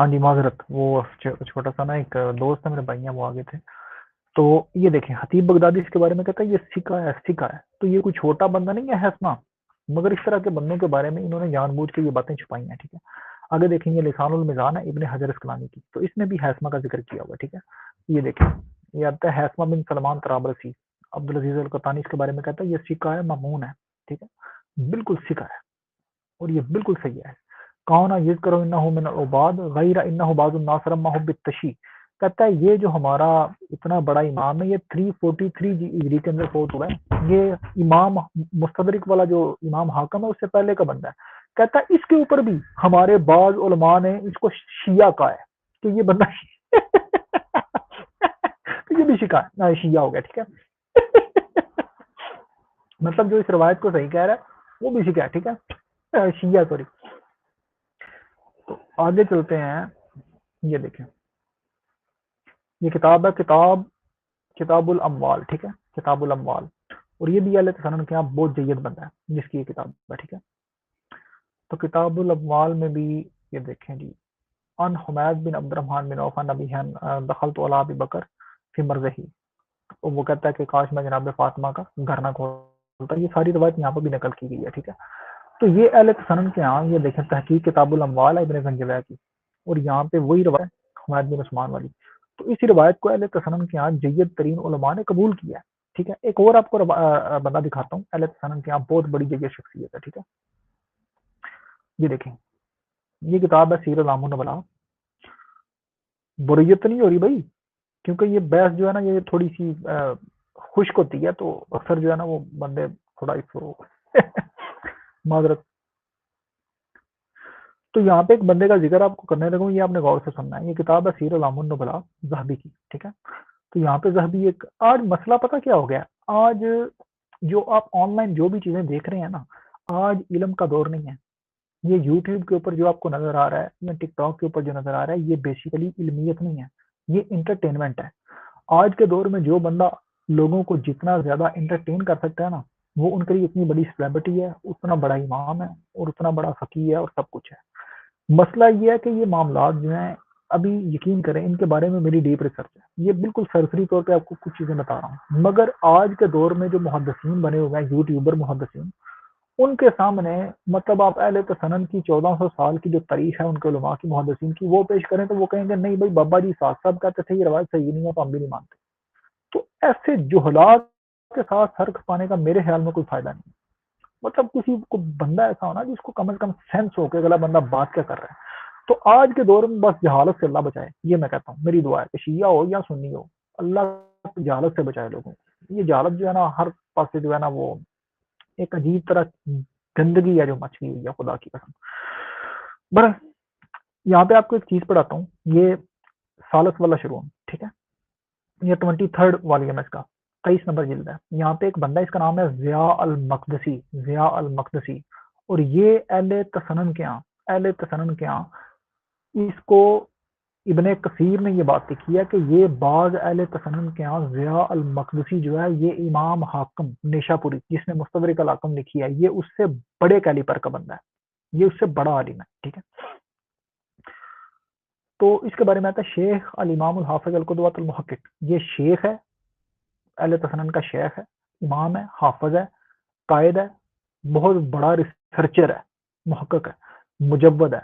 ہاں جی معذرت، وہ چھوٹا سا نا ایک دوست ہے میرے بھائی ہیں وہ آگے تھے. تو یہ دیکھیں خطیب بغدادی اس کے بارے میں کہتا ہے یہ سکہ ہے سکہ ہے. تو یہ کوئی چھوٹا بندہ نہیں ہے ہیسما، مگر اس طرح کے بندوں کے بارے میں انہوں نے جان بوجھ کے یہ باتیں چھپائی ہیں. ٹھیک ہے، آگے دیکھیں یہ لسان المیزان ہے ابن حجر اسقلانی کی، تو اس میں بھی ہیسما کا ذکر کیا ہوا. ٹھیک ہے، یہ دیکھیں یہ آتا ہے ہیسما بن سلمان طرابلسی. عبدالعزیز القطانی اس کے بارے میں کہتا ہے یہ سکہ ہے مامون ہے. ٹھیک ہے، بالکل سکہ ہے اور یہ بالکل صحیح ہے. کون یذکر انہ من العباد غیر انہ بعض الناس رمہ بالتشیع. کہتا ہے یہ جو ہمارا اتنا بڑا امام ہے یہ 343 ہجری کے اندر فوت ہوا ہے. یہ امام مستدرک والا جو امام حاکم ہے اس سے پہلے کا بندہ ہے. کہتا ہے اس کے اوپر بھی ہمارے بعض علماء نے اس کو شیعہ کہا ہے کہ یہ بندہ یہ بھی شیعہ ہو گیا. ٹھیک ہے، مطلب جو اس روایت کو صحیح کہہ رہا ہے وہ بھی شیعہ. ٹھیک ہے، شیعہ سوری. تو آگے چلتے ہیں، یہ دیکھیں یہ کتاب ہے کتاب الاموال. ٹھیک ہے، کتاب الاموال، اور یہ بھی اہل تسنن کے یہاں بہت جید بندہ ہے جس کی یہ کتاب ہے. ٹھیک ہے، تو کتاب الاموال میں بھی یہ دیکھیں جی ان حمید بن عبد الرحمن بن عوف نبی دخلت علی ابی بکر فی مرضی. وہ کہتا ہے کہ کاش میں جناب فاطمہ کا گھر نہ کھولتا. یہ ساری روایت یہاں پر بھی نقل کی گئی ہے. ٹھیک ہے، تو یہ اہل تسنن کے ہاں یہ دیکھیں تحقیق کتاب الاموال ہے ابن زنجویہ کی، اور یہاں پہ وہی روایت حمید بن عثمان والی. تو اسی روایت کو اہل تسنن کے ہاں جید ترین علماء نے قبول کیا ہے. ٹھیک ہے، ایک اور آپ کو بندہ دکھاتا ہوں اہل تسنن کے ہاں بہت بڑی جگہ شخصیت ہے. ٹھیک ہے، یہ دیکھیں یہ کتاب ہے سیر اعلام النبلاء. بریت نہیں ہو رہی بھائی، کیونکہ یہ بحث جو ہے نا یہ تھوڑی سی خشک ہوتی ہے، تو اکثر جو ہے نا وہ بندے تھوڑا اس کو معذرت. تو یہاں پہ ایک بندے کا ذکر آپ کو کرنے لگا ہوں، یہ آپ نے غور سے سننا ہے. یہ کتاب ہے سیر اعلام النبلاء ذہبی کی. ٹھیک ہے، تو یہاں پہ ذہبی ایک آج مسئلہ پتہ کیا ہو گیا، آج جو آپ آن لائن جو بھی چیزیں دیکھ رہے ہیں نا، آج علم کا دور نہیں ہے. یہ یوٹیوب کے اوپر جو آپ کو نظر آ رہا ہے یا ٹک ٹاک کے اوپر جو نظر آ رہا ہے یہ بیسیکلی علمیت نہیں ہے، یہ انٹرٹینمنٹ ہے. آج کے دور میں جو بندہ لوگوں کو جتنا زیادہ انٹرٹین کر سکتا ہے نا، وہ ان کے لیے اتنی بڑی سیلیبریٹی ہے، اتنا بڑا امام ہے اور اتنا بڑا فقیہ ہے اور سب کچھ ہے. مسئلہ یہ ہے کہ یہ معاملات جو ہیں ابھی یقین کریں ان کے بارے میں میری ڈیپ ریسرچ ہے. یہ بالکل سرسری طور پہ آپ کو کچھ چیزیں بتا رہا ہوں، مگر آج کے دور میں جو محدثین بنے ہوئے ہیں یوٹیوبر محدثین، ان کے سامنے مطلب آپ اہل تسنن کی 1400 سال کی جو تاریخ ہے ان کے علماء کی محدثین کی وہ پیش کریں تو وہ کہیں گے نہیں بھائی بابا جی ساتھ صاحب کہتے تھے یہ روایت صحیح نہیں ہے تو ہم بھی نہیں مانتے. تو ایسے جہلات کے ساتھ سر کھپانے کا میرے خیال میں کوئی فائدہ نہیں. مطلب کسی کو بندہ ایسا ہونا جس کو کم از کم سینس ہو کہ اگلا بندہ بات کیا کر رہا ہے. تو آج کے دور میں بس جہالت سے اللہ بچائے، یہ میں کہتا ہوں، میری دعا ہے کہ شیعہ ہو یا سنی ہو اللہ جہالت سے بچائے لوگوں کو. یہ جہالت جو ہے نا ہر پاس جو ہے نا وہ ایک عجیب طرح گندگی ہے جو مچ گئی ہوئی ہے خدا کی قسم. بس یہاں پہ آپ کو ایک چیز پڑھاتا ہوں، یہ سالس والا شروع. ٹھیک ہے، یہ 23 والیوم ہے اس کا، 23 نمبر جلد ہے. یہاں پہ ایک بندہ اس کا نام ہے ضیاء المقدسی. ضیاء المقدسی، اور یہ اہل تسنن کے ہاں اس کو ابن کثیر نے یہ بات لکھی ہے کہ یہ بعض اہل تسنن کے ہاں ضیاء المقدسی جو ہے یہ امام حاکم نیشا پوری جس نے مستدرک الحاکم لکھی ہے یہ اس سے بڑے کیلیپر کا بندہ ہے، یہ اس سے بڑا عالم ہے. ٹھیک ہے، تو اس کے بارے میں آتا ہے شیخ الامام الحافظ القدوۃ المحقق. یہ شیخ ہے، اہل تسنن کا شیخ ہے، امام ہے، حافظ ہے، قائد ہے، بہت بڑا ریسرچر ہے، محقق ہے، مجود ہے،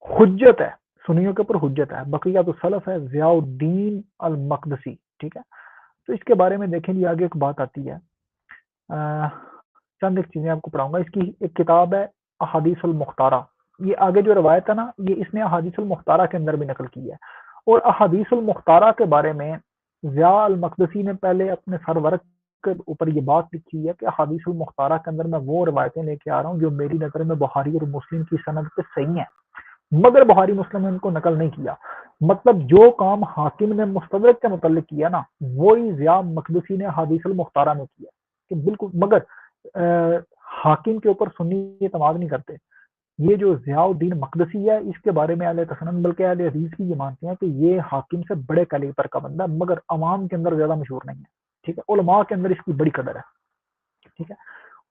حجت ہے، سنیوں کے اوپر حجت ہے، بقیت السلف ہے، ضیاء الدین المقدسی. ٹھیک ہے، تو اس کے بارے میں دیکھیں جی آگے ایک بات آتی ہے، چند ایک چیزیں آپ کو پڑھاؤں گا. اس کی ایک کتاب ہے احادیث المختارہ. یہ آگے جو روایت ہے نا یہ اس نے احادیث المختارہ کے اندر بھی نقل کی ہے، اور احادیث المختارہ کے بارے میں ضیاء المقدسی نے پہلے اپنے سرورق کے اوپر یہ بات لکھی ہے کہ احادیث المختارہ کے اندر میں وہ روایتیں لے کے آ رہا ہوں جو میری نظر میں بخاری اور مسلم کی سند پہ صحیح ہیں، مگر بخاری مسلم نے ان کو نقل نہیں کیا. مطلب جو کام حاکم نے مستدرک کے متعلق کیا نا وہی ضیاء مقدسی نے حدیث المختارہ میں کیا کہ بالکل، مگر حاکم کے اوپر سنی اعتماد نہیں کرتے. یہ جو ضیاء الدین مقدسی ہے اس کے بارے میں اہل تسنن بلکہ اہل حدیث بھی یہ مانتے ہیں کہ یہ حاکم سے بڑے کیلیبر کا بندہ ہے، مگر عوام کے اندر زیادہ مشہور نہیں ہے. ٹھیک ہے، علماء کے اندر اس کی بڑی قدر ہے. ٹھیک ہے،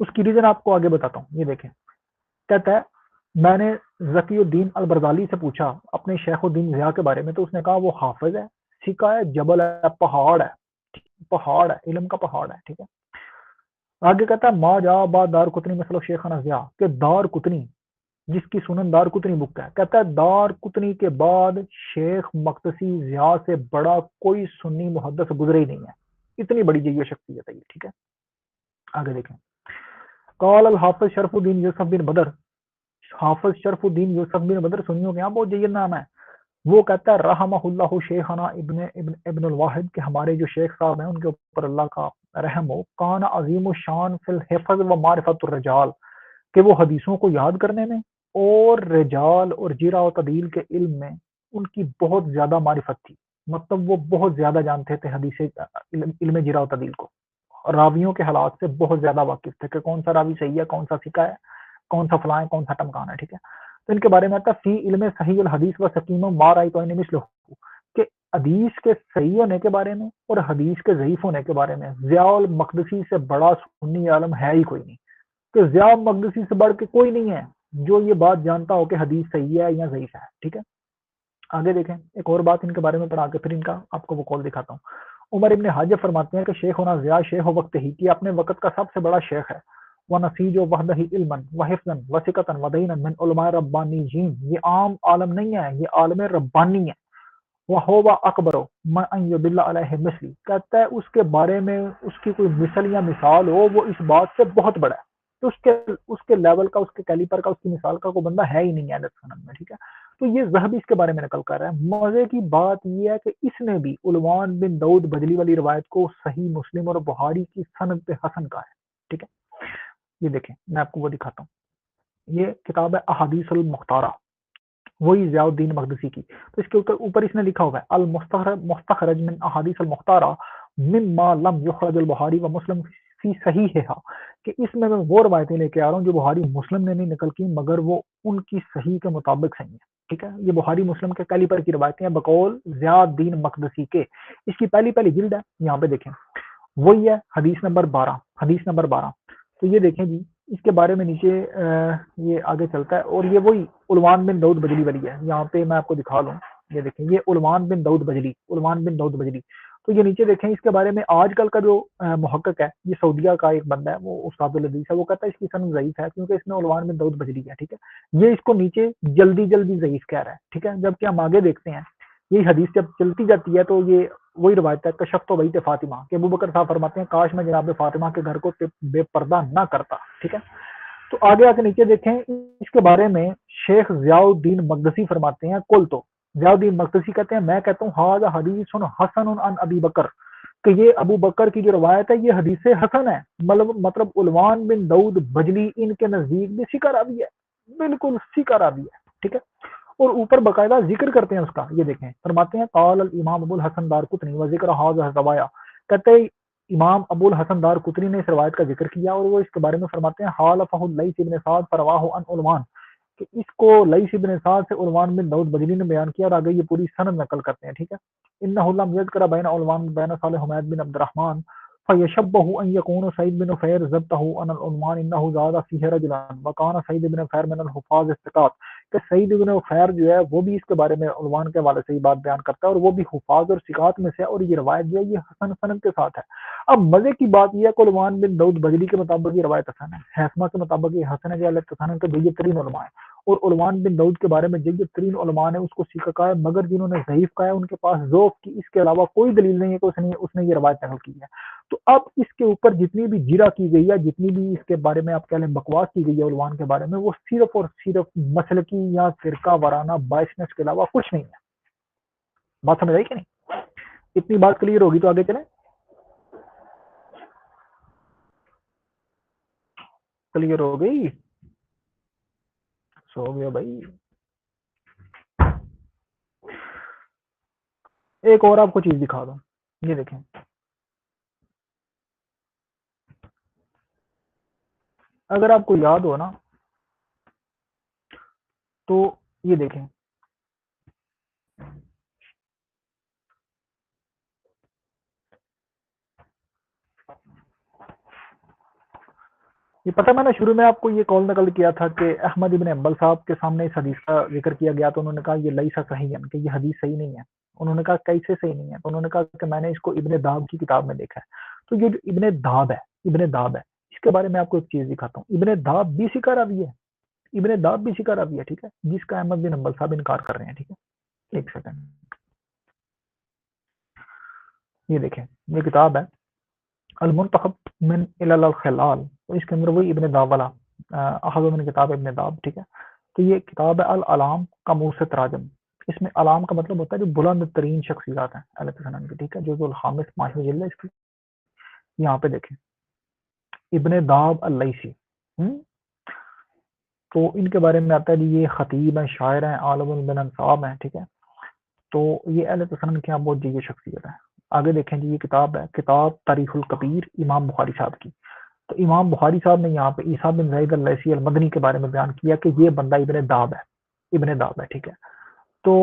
اس کی ریزن آپ کو آگے بتاتا ہوں. یہ دیکھیں کہتا ہے میں نے ذکی الدین البرزالی سے پوچھا اپنے شیخ الدین ضیاء کے بارے میں، تو اس نے کہا وہ حافظ ہے، سکہ ہے، جبل ہے، پہاڑ ہے، پہاڑ ہے، علم کا پہاڑ ہے، ٹھیک ہے۔ آگے کہتا ہے ما جا بعد دار قطنی مثل شیخنا ضیاء، کہ دار قطنی جس کی سنن دار قطنی بک ہے، کہتا ہے دار قطنی کے بعد شیخ مقدسی ضیاء سے بڑا کوئی سنی محدث گزرے ہی نہیں ہے، اتنی بڑی یہ شخصیت ہے یہ، ٹھیک ہے۔ آگے دیکھیں، قال الحافظ شرف الدین یوسف بن بدر، حافظ شرف الدین یوسف بن بدر سنیوں کے یہاں بہت جید نام ہے، وہ کہتا ہے رحمہ اللہ شیخنا ابن الواحد، کہ ہمارے جو شیخ صاحب ہیں ان کے اوپر اللہ کا رحم ہو، کان عظیم الشان فی الحفظ و معرفت الرجال، کہ وہ حدیثوں کو یاد کرنے میں اور رجال اور جرح و تعدیل کے علم میں ان کی بہت زیادہ معرفت تھی، مطلب وہ بہت زیادہ جانتے تھے حدیث علم جرح و تعدیل کو، راویوں کے حالات سے بہت زیادہ واقف تھے کہ کون سا راوی صحیح ہے، کون سا فقہ ہے، کون سا فلاں ہے، کون سا ٹمکان ہے، ٹھیک ہے۔ تو ان کے بارے میں آتا ہے فی علم صحیح الحدیث و سکیم ما رأیت عینی مثلہ، کہ حدیث کے صحیح ہونے کے بارے میں اور حدیث کے ضعیف ہونے کے بارے میں ضیاء المقدسی سے بڑا سنی عالم ہے ہی کوئی نہیں، کہ ضیاء مقدسی سے بڑھ کے کوئی نہیں ہے جو یہ بات جانتا ہو کہ حدیث صحیح ہے یا ضعیف ہے، ٹھیک ہے۔ آگے دیکھیں ایک اور بات ان کے بارے میں پڑھا کے پھر ان کا آپ کو وہ قول دکھاتا ہوں۔ عمر ابن حاجب فرماتے ہیں کہ شیخ ہونا ضیاء شیخ وقت ہی کی اپنے وقت کا سب سے بڑا شیخ ہے، ونسیج وحدہ علما وحفظا وثقتا ودینا من علماء ربانیین، یہ عام عالم نہیں ہے، یہ عالم ربانی ہے، وہو اکبر من ان یدل علیہ مثلی، کہتا ہے اس کے بارے میں اس کی کوئی مثل یا مثال ہو وہ اس بات سے بہت بڑا ہے، تو اس کے لیول کا، اس کے کیلیپر کا، اس کی مثال کا کوئی بندہ ہے ہی نہیں ہے سنن میں، ٹھیک ہے۔ تو یہ ذہبی اس کے بارے میں نقل کر رہا ہے۔ مزے کی بات یہ ہے کہ اس نے بھی علوان بن داؤد بجلی والی روایت کو صحیح مسلم اور بخاری کی سند پہ حسن کا ہے، ٹھیک ہے۔ یہ دیکھیں میں آپ کو وہ دکھاتا ہوں، یہ کتاب ہے احادیث المختارہ، وہی ضیاء الدین مقدسی کی، تو اس کے اوپر اس نے لکھا ہوا ہے المستخرج من احادیث المختارہ مما لم یخرج البخاری و مسلم فی صحیحہا، کہ اس میں وہ روایتیں لے کے آ رہا ہوں جو بخاری مسلم نے نہیں نقل کی مگر وہ ان کی صحیح کے مطابق صحیح ہے، ٹھیک ہے۔ یہ بخاری مسلم کے کیلیپر کی روایتیں ہیں بقول ضیاء الدین مقدسی کے، اس کی پہلی جلد ہے، یہاں پہ دیکھیں وہی ہے، حدیث نمبر 12، حدیث نمبر 12، تو یہ دیکھیں جی اس کے بارے میں نیچے یہ آگے چلتا ہے، اور یہ وہی علوان بن داؤد بجلی والی ہے، یہاں پہ میں آپ کو دکھا لوں، یہ دیکھیں یہ علوان بن داؤد بجلی، علوان بن داؤد بجلی، تو یہ نیچے دیکھیں اس کے بارے میں آج کل کا جو محقق ہے، یہ سعودیہ کا ایک بندہ ہے، وہ استاد الحدیث ہے، وہ کہتا ہے اس کی سند ضعیف ہے کیونکہ اس میں علوان بن داؤد بجلی ہے، ٹھیک ہے۔ یہ اس کو نیچے جلدی ضعیف کہہ رہا ہے، ٹھیک ہے، جبکہ ہم آگے دیکھتے ہیں یہ حدیث جب چلتی جاتی ہے تو یہ وہی روایت ہے کشفت و بیت فاطمہ، کہ ابوبکر صاحب فرماتے ہیں کاش میں جناب فاطمہ کے گھر کو بے پردہ نہ کرتا، ٹھیک ہے۔ تو آگے آ کے نیچے دیکھیں اس کے بارے میں شیخ ضیاء الدین مقدسی فرماتے ہیں کل تو ضیاء الدین مقدسی کہتے ہیں میں کہتا ہوں ھذا حدیث حسن عن ابی بکر، کہ یہ ابو بکر کی جو روایت ہے یہ حدیث حسن ہے، مطلب علوان بن داؤد بجلی ان کے نزدیک بھی ثقہ راوی ہے، بالکل ثقہ راوی ہے، ٹھیک ہے۔ اور اوپر باقاعدہ ذکر کرتے ہیں اس کا، یہ دیکھیں فرماتے ہیں قال الامام ابو الحسن دارقطنی و ذکر ھذا الروایا، کہتے ہیں امام ابو الحسن دارقطنی نے اس روایت کا ذکر کیا اور وہ اس کے بارے میں فرماتے ہیں حالفہ اللیث بن سعد فرواہ عن علوان، کہ اس کو لیث بن سعد سے علوان بن داؤد بجلی نے بیان کیا اور آگے یہ پوری سند نقل کرتے ہیں، ٹھیک ہے۔ انہ لم یذکر بین علوان بین صالح حمید بن عبد الرحمن فیشبه ان يكون سعید بن فیر ضبطه عن العنوان انه زاد فيه رجلا وكان سعید بن فیر من الحفاظ الثقات، کہ سعید بن فیر جو ہے وہ بھی اس کے بارے میں عنوان کے حوالے سے ہی بات بیان کرتا ہے اور وہ بھی حفاظ اور ثقات میں سے، اور یہ روایت جو ہے یہ حسن سند کے ساتھ ہے۔ اب مزے کی بات یہ ہے کہ علوان بن داؤد بجلی کے مطابق یہ روایت حسن ہے، ہیثمہ کے مطابق یہ حسن ہے، کہ حسن کے جید ترین علماء ہیں، اور علوان بن داؤد کے بارے میں جید ترین علماء نے اس کو ثقہ کہا ہے، مگر جنہوں نے ضعیف کہا ہے ان کے پاس ذوق کی اس کے علاوہ کوئی دلیل نہیں ہے کہ اس نے یہ روایت نقل کی ہے۔ تو اب اس کے اوپر جتنی بھی جرح کی گئی ہے، جتنی بھی اس کے بارے میں آپ کہہ لیں بکواس کی گئی ہے علوان کے بارے میں، وہ صرف اور صرف مسلکی یا فرقہ وارانہ بائسنس کے علاوہ کچھ نہیں ہے۔ بات سمجھ آئی کہ نہیں؟ اتنی بات کلیئر ہوگی تو آگے چلیں، کلیئر ہو گئی، سو گیا بھائی۔ ایک اور آپ کو چیز دکھا دوں، یہ دیکھیں اگر آپ کو یاد ہو نا تو یہ دیکھیں یہ پتہ میں نے شروع میں آپ کو یہ قول نقل کیا تھا کہ احمد ابن حنبل صاحب کے سامنے اس حدیث کا ذکر کیا گیا تو انہوں نے کہا یہ لیسا صحیح ہے کہ یہ حدیث صحیح نہیں ہے. انہوں نے کہا کیسے صحیح نہیں ہے؟ تو انہوں نے کہا کہ میں نے اس کو ابن داب کی کتاب میں دیکھا ہے. تو یہ جو ابن داب ہے اس کے بارے میں آپ کو ایک چیز دکھاتا ہوں. ابن داب بھی سکا راوی ہے، ابن داب بھی سکا راوی ہے، ٹھیک ہے، جس کا احمد بن حنبل صاحب انکار کر رہے ہیں. ٹھیک ہے، ایک سیکنڈ، یہ دیکھیں، یہ کتاب ہے المنتخب من علل الخلال، تو اس کے اندر وہی ابن داب والا اخذ من کتاب ابن داب. ٹھیک ہے، تو یہ کتاب ہے العلام قاموس تراجم. اس میں علام کا مطلب ہوتا ہے جو بلند ترین شخصیات ہیں اہل سنن کی. ٹھیک ہے، جو الخامس 5ویں جلد ہے اس کی. یہاں پہ دیکھیں ابن داب اللیثی، تو ان کے بارے میں آتا ہے یہ خطیب ہیں، شاعر ہیں، عالم من انصاب ہیں. ٹھیک ہے، تو یہ اہل سنن کے یہاں بہت جی شخصیت ہے. آگے دیکھیں جی، یہ کتاب ہے کتاب تاریخ الکبیر امام بخاری صاحب کی. تو امام بخاری صاحب نے یہاں پہ عیسیٰ بن زید اللیثی المدنی کے بارے میں بیان کیا کہ یہ بندہ ابن داب ہے. ٹھیک ہے، تو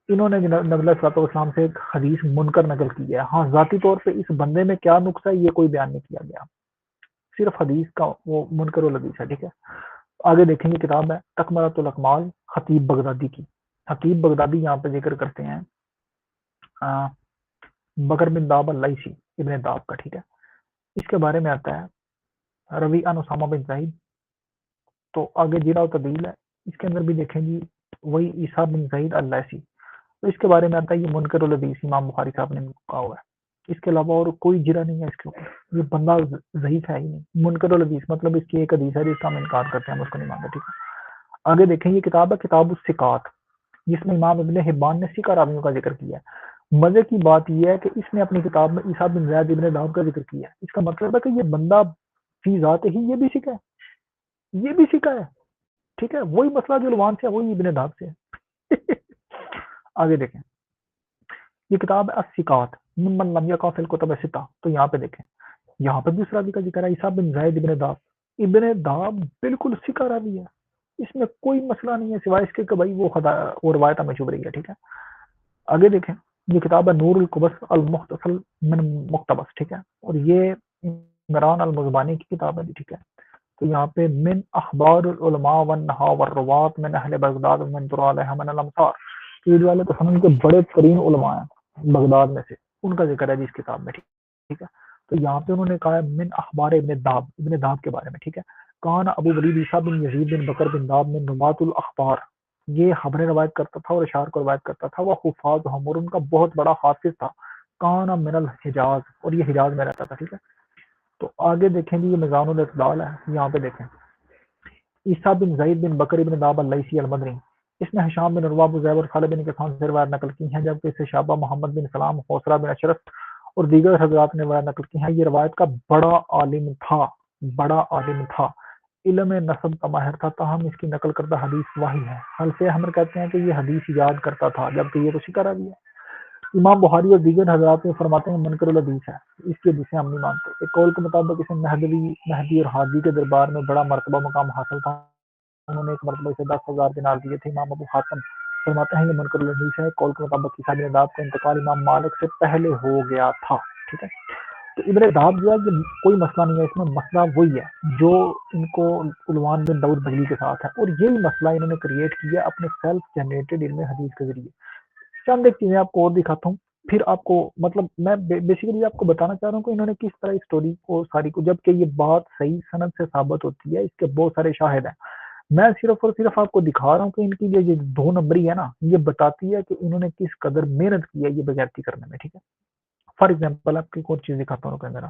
انہوں نے نبی علیہ الصلوۃ والسلام سے ایک حدیث منکر نقل کی ہے. ہاں، ذاتی طور پہ اس بندے میں کیا نقص ہے یہ کوئی بیان نہیں کیا گیا، صرف حدیث کا وہ منکر الحدیث ہے. ٹھیک ہے، آگے دیکھیں گے کتاب ہے تکملۃ الاکمال خطیب بغدادی کی. خطیب بغدادی یہاں پہ ذکر کرتے ہیں بکر بن داب اللیثی ابن داب کا. ٹھیک ہے، اس کے بارے میں آتا ہے روی عن اسامہ بن زید. تو آگے جیرا و تبدیل ہے، اس کے اندر بھی دیکھیں جی وہی عیسیٰ بن زید اللیثی. تو اس کے بارے میں آتا ہے یہ منکر الحدیث امام بخاری صاحب نے کہا ہوا ہے. اس کے علاوہ اور کوئی جرا نہیں ہے اس کے اوپر، یہ بندہ ضعیف ہے ہی نہیں. منکر الحدیث مطلب اس کی ایک حدیث ہے جس کا ہم انکار کرتے ہیں، ہم اس کو نہیں مانتے. ٹھیک ہے، آگے دیکھیں یہ کتاب ہے کتاب الثقات، جس میں امام ابن حبان نے ثقہ راویوں کا ذکر کیا ہے. مزے کی بات یہ ہے کہ اس نے اپنی کتاب میں عیسیٰ بن زید ابن داب کا ذکر کیا ہے. اس کا مطلب ہے کہ یہ بندہ فی ذات ہی یہ بھی سکھا ہے، یہ بھی سکھا ہے. ٹھیک ہے، وہی مسئلہ جو لوان سے ہے وہی ابن داب سے ہے. آگے دیکھیں یہ کتاب ہے الثقات ممن لم یقع فی الکتب الستہ. تو یہاں پہ دیکھیں، یہاں پہ دوسرا راوی کا ذکر ہے عیسیٰ بن زید ابن داب. ابن داب بالکل ثقہ راوی ہے، اس میں کوئی مسئلہ نہیں ہے سوائے اس کے کہ بھائی وہ روایت میں چھپ رہی ہے. ٹھیک ہے، آگے دیکھیں یہ کتاب ہے نور القبس المختصر من مقتبس. ٹھیک ہے، اور یہ عمران المزبانی کی کتاب ہے. ٹھیک ہے، تو یہاں پہ من اخبار العلماء والنہا والروات من اہل بغداد ومن تر علیہ من الامصار. یہ والے تو سنن کے بڑے ترین علماء ہیں بغداد میں سے، ان کا ذکر ہے جس کتاب میں. ٹھیک ہے، تو یہاں پہ انہوں نے کہا ہے من اخبار ابن داب کے بارے میں. ٹھیک ہے، کان ابو ولید عیسیٰ بن یزید بن بکر بن داب من نبات الاخبار، یہ خبریں روایت کرتا تھا اور اشعار کو روایت کرتا تھا. وہ حفاظ ہم، اور ان کا بہت بڑا حافظ تھا. کان من الحجاز، اور یہ حجاز میں رہتا تھا. ٹھیک ہے، تو آگے دیکھیں گے یہ میزان الاعتدال ہے. یہاں پہ دیکھیں عیسیٰ بن زید بن بکر بن داب اللیثی المدنی، اس نے ہشام بن عروہ بن زیب اور خالد بن کثان سے روایت نقل کی ہیں، جبکہ اسے شعبہ محمد بن سلام، حوصلہ بن اشرف اور دیگر حضرات نے روایت نقل کی ہیں. یہ روایت کا بڑا عالم تھا، علم نسب کا ماہر تھا، تاہم اس کی نقل کردہ حدیث واہی ہے. حلف احمر کہتے ہیں کہ یہ حدیث یاد کرتا تھا، جبکہ یہ تو سکہ راوی ہے. امام بخاری اور دیگر حضرات میں فرماتے ہیں منکر الحدیث ہے، اس کی حدیثیں ہم نہیں مانتے. ایک قول کے مطابق اسے مہدی اور ہادی کے دربار میں بڑا مرتبہ مقام حاصل تھا، انہوں نے ایک مرتبہ اسے 10,000 دینار دیے تھے. امام ابو حاتم فرماتے ہیں یہ منکر الحدیث ہے. قول کے مطابق عیسیٰ بن داب کا انتقال امام مالک سے پہلے ہو گیا تھا. ٹھیک ہے، تو ابن داب جو ہے یہ کوئی مسئلہ نہیں ہے، اس میں مسئلہ وہی ہے جو ان کو علوان بن داؤد بجلی کے ساتھ ہے، اور یہی مسئلہ انہوں نے کریٹ کیا اپنے سیلف جنریٹڈ علم حدیث کے ذریعے. چند ایک چیزیں آپ کو اور دکھاتا ہوں، پھر آپ کو مطلب میں بیسیکلی آپ کو بتانا چاہ رہا ہوں کہ انہوں نے کس طرح اس اسٹوری کو ساری کو، جبکہ یہ بات صحیح سند سے ثابت ہوتی ہے، اس کے بہت سارے شاہد ہیں. میں صرف اور صرف آپ کو دکھا رہا ہوں کہ ان کی یہ 2 نمبری ہے نا، یہ بتاتی ہے کہ انہوں نے کس قدر محنت کی ہے یہ بغیرتی کرنے میں. ٹھیک ہے، فار ایگزامپل آپ کی ایک اور چیز دکھاتا ہوں کہ میرا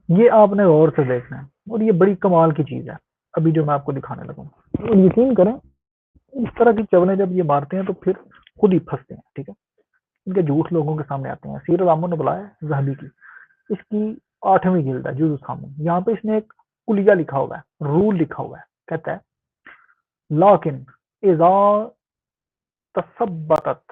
یہ آپ نے غور سے دیکھنا ہے، اور یہ بڑی کمال کی چیز ہے ابھی جو میں آپ کو دکھانے لگا ہوں. اور یقین کریں اس طرح کی چولیں جب یہ مارتے ہیں تو پھر خود ہی پھنستے ہیں. ٹھیک ہے، ان کے جھوٹ لوگوں کے سامنے آتے ہیں. سیر العام النبلاء ہے ذہبی کی، اس کی 8ویں جلد ہے جزء الثامن. یہاں پہ اس نے ایک کلیہ لکھا ہوا ہے، رول لکھا ہوا ہے. کہتا ہے لاکن اذا تثبتت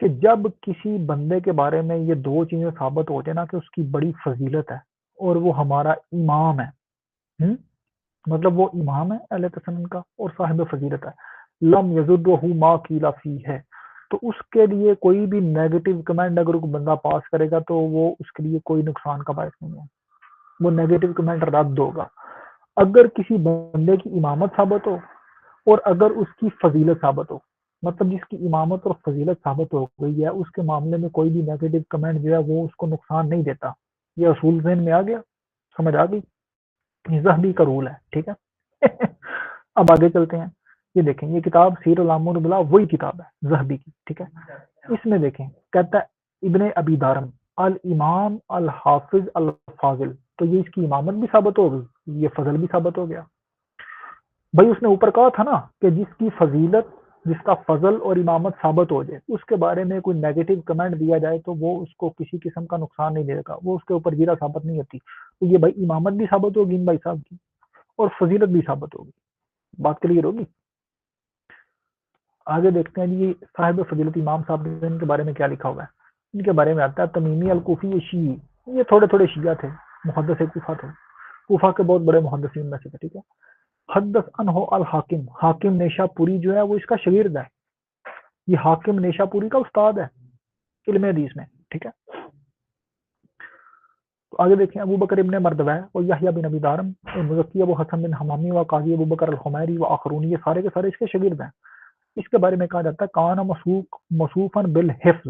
کہ جب کسی بندے کے بارے میں یہ دو چیزیں ثابت ہو جائے نا کہ اس کی بڑی فضیلت ہے اور وہ ہمارا امام ہے، مطلب وہ امام ہے اہل تسنن کا اور صاحب فضیلت ہے، لم یضرہ ما قیل فیہ ہے، تو اس کے لیے کوئی بھی نیگیٹو کمنٹ اگر کوئی بندہ پاس کرے گا تو وہ اس کے لیے کوئی نقصان کا باعث نہیں ہے، وہ نیگیٹو کمنٹ رد ہوگا۔ اگر کسی بندے کی امامت ثابت ہو اور اگر اس کی فضیلت ثابت ہو، مطلب جس کی امامت اور فضیلت ثابت ہو گئی ہے اس کے معاملے میں کوئی بھی نیگیٹو کمنٹ جو ہے وہ اس کو نقصان نہیں دیتا۔ یہ اصول ذہن میں آ گیا، سمجھ آ گئی؟ یہ ذہبی کا رول ہے، ٹھیک ہے۔ اب آگے چلتے ہیں، یہ دیکھیں یہ کتاب سیر اعلام النبلاء وہی کتاب ہے ذہبی کی، ٹھیک ہے۔ اس میں دیکھیں کہتا ہے ابن ابی دارم الامام الحافظ الفاضل، تو یہ اس کی امامت بھی ثابت ہو گئی، یہ فضل بھی ثابت ہو گیا۔ بھائی اس نے اوپر کہا تھا نا کہ جس کی فضیلت، جس کا فضل اور امامت ثابت ہو جائے اس کے بارے میں کوئی نیگیٹو کمنٹ دیا جائے تو وہ اس کو کسی قسم کا نقصان نہیں دے گا، وہ اس کے اوپر جیرا ثابت نہیں ہوتی۔ تو یہ بھائی امامت بھی ثابت ہوگی ان بھائی صاحب کی اور فضیلت بھی ثابت ہوگی، بات کلیئر ہوگی۔ آگے دیکھتے ہیں جی صاحب فضیلت امام صاحب نے ان کے بارے میں کیا لکھا ہوا ہے۔ ان کے بارے میں آتا ہے تمیمی الکوفی شیعی، یہ تھوڑے تھوڑے شیعہ تھے، محدث کوفہ تھے، کوفہ کے بہت بڑے محدثین میں سے تھے، ٹھیک ہے۔ حدث عنہ الحاکم، حاکم نیشا پوری جو ہے وہ اس کا شاگرد ہے، یہ حاکم نیشا پوری کا استاد ہے علم حدیث میں، ٹھیک ہے۔ تو آگے دیکھیں ابو بکر ابن مردوہ اور یحییٰ بن ابی دارم اور مزکی ابو حسن بن حمامی و قاضی ابو بکر الحمیری و آخرون، یہ سارے کے سارے اس کے شاگرد ہیں۔ اس کے بارے میں کہا جاتا ہے کان موصوفاً بالحفظ،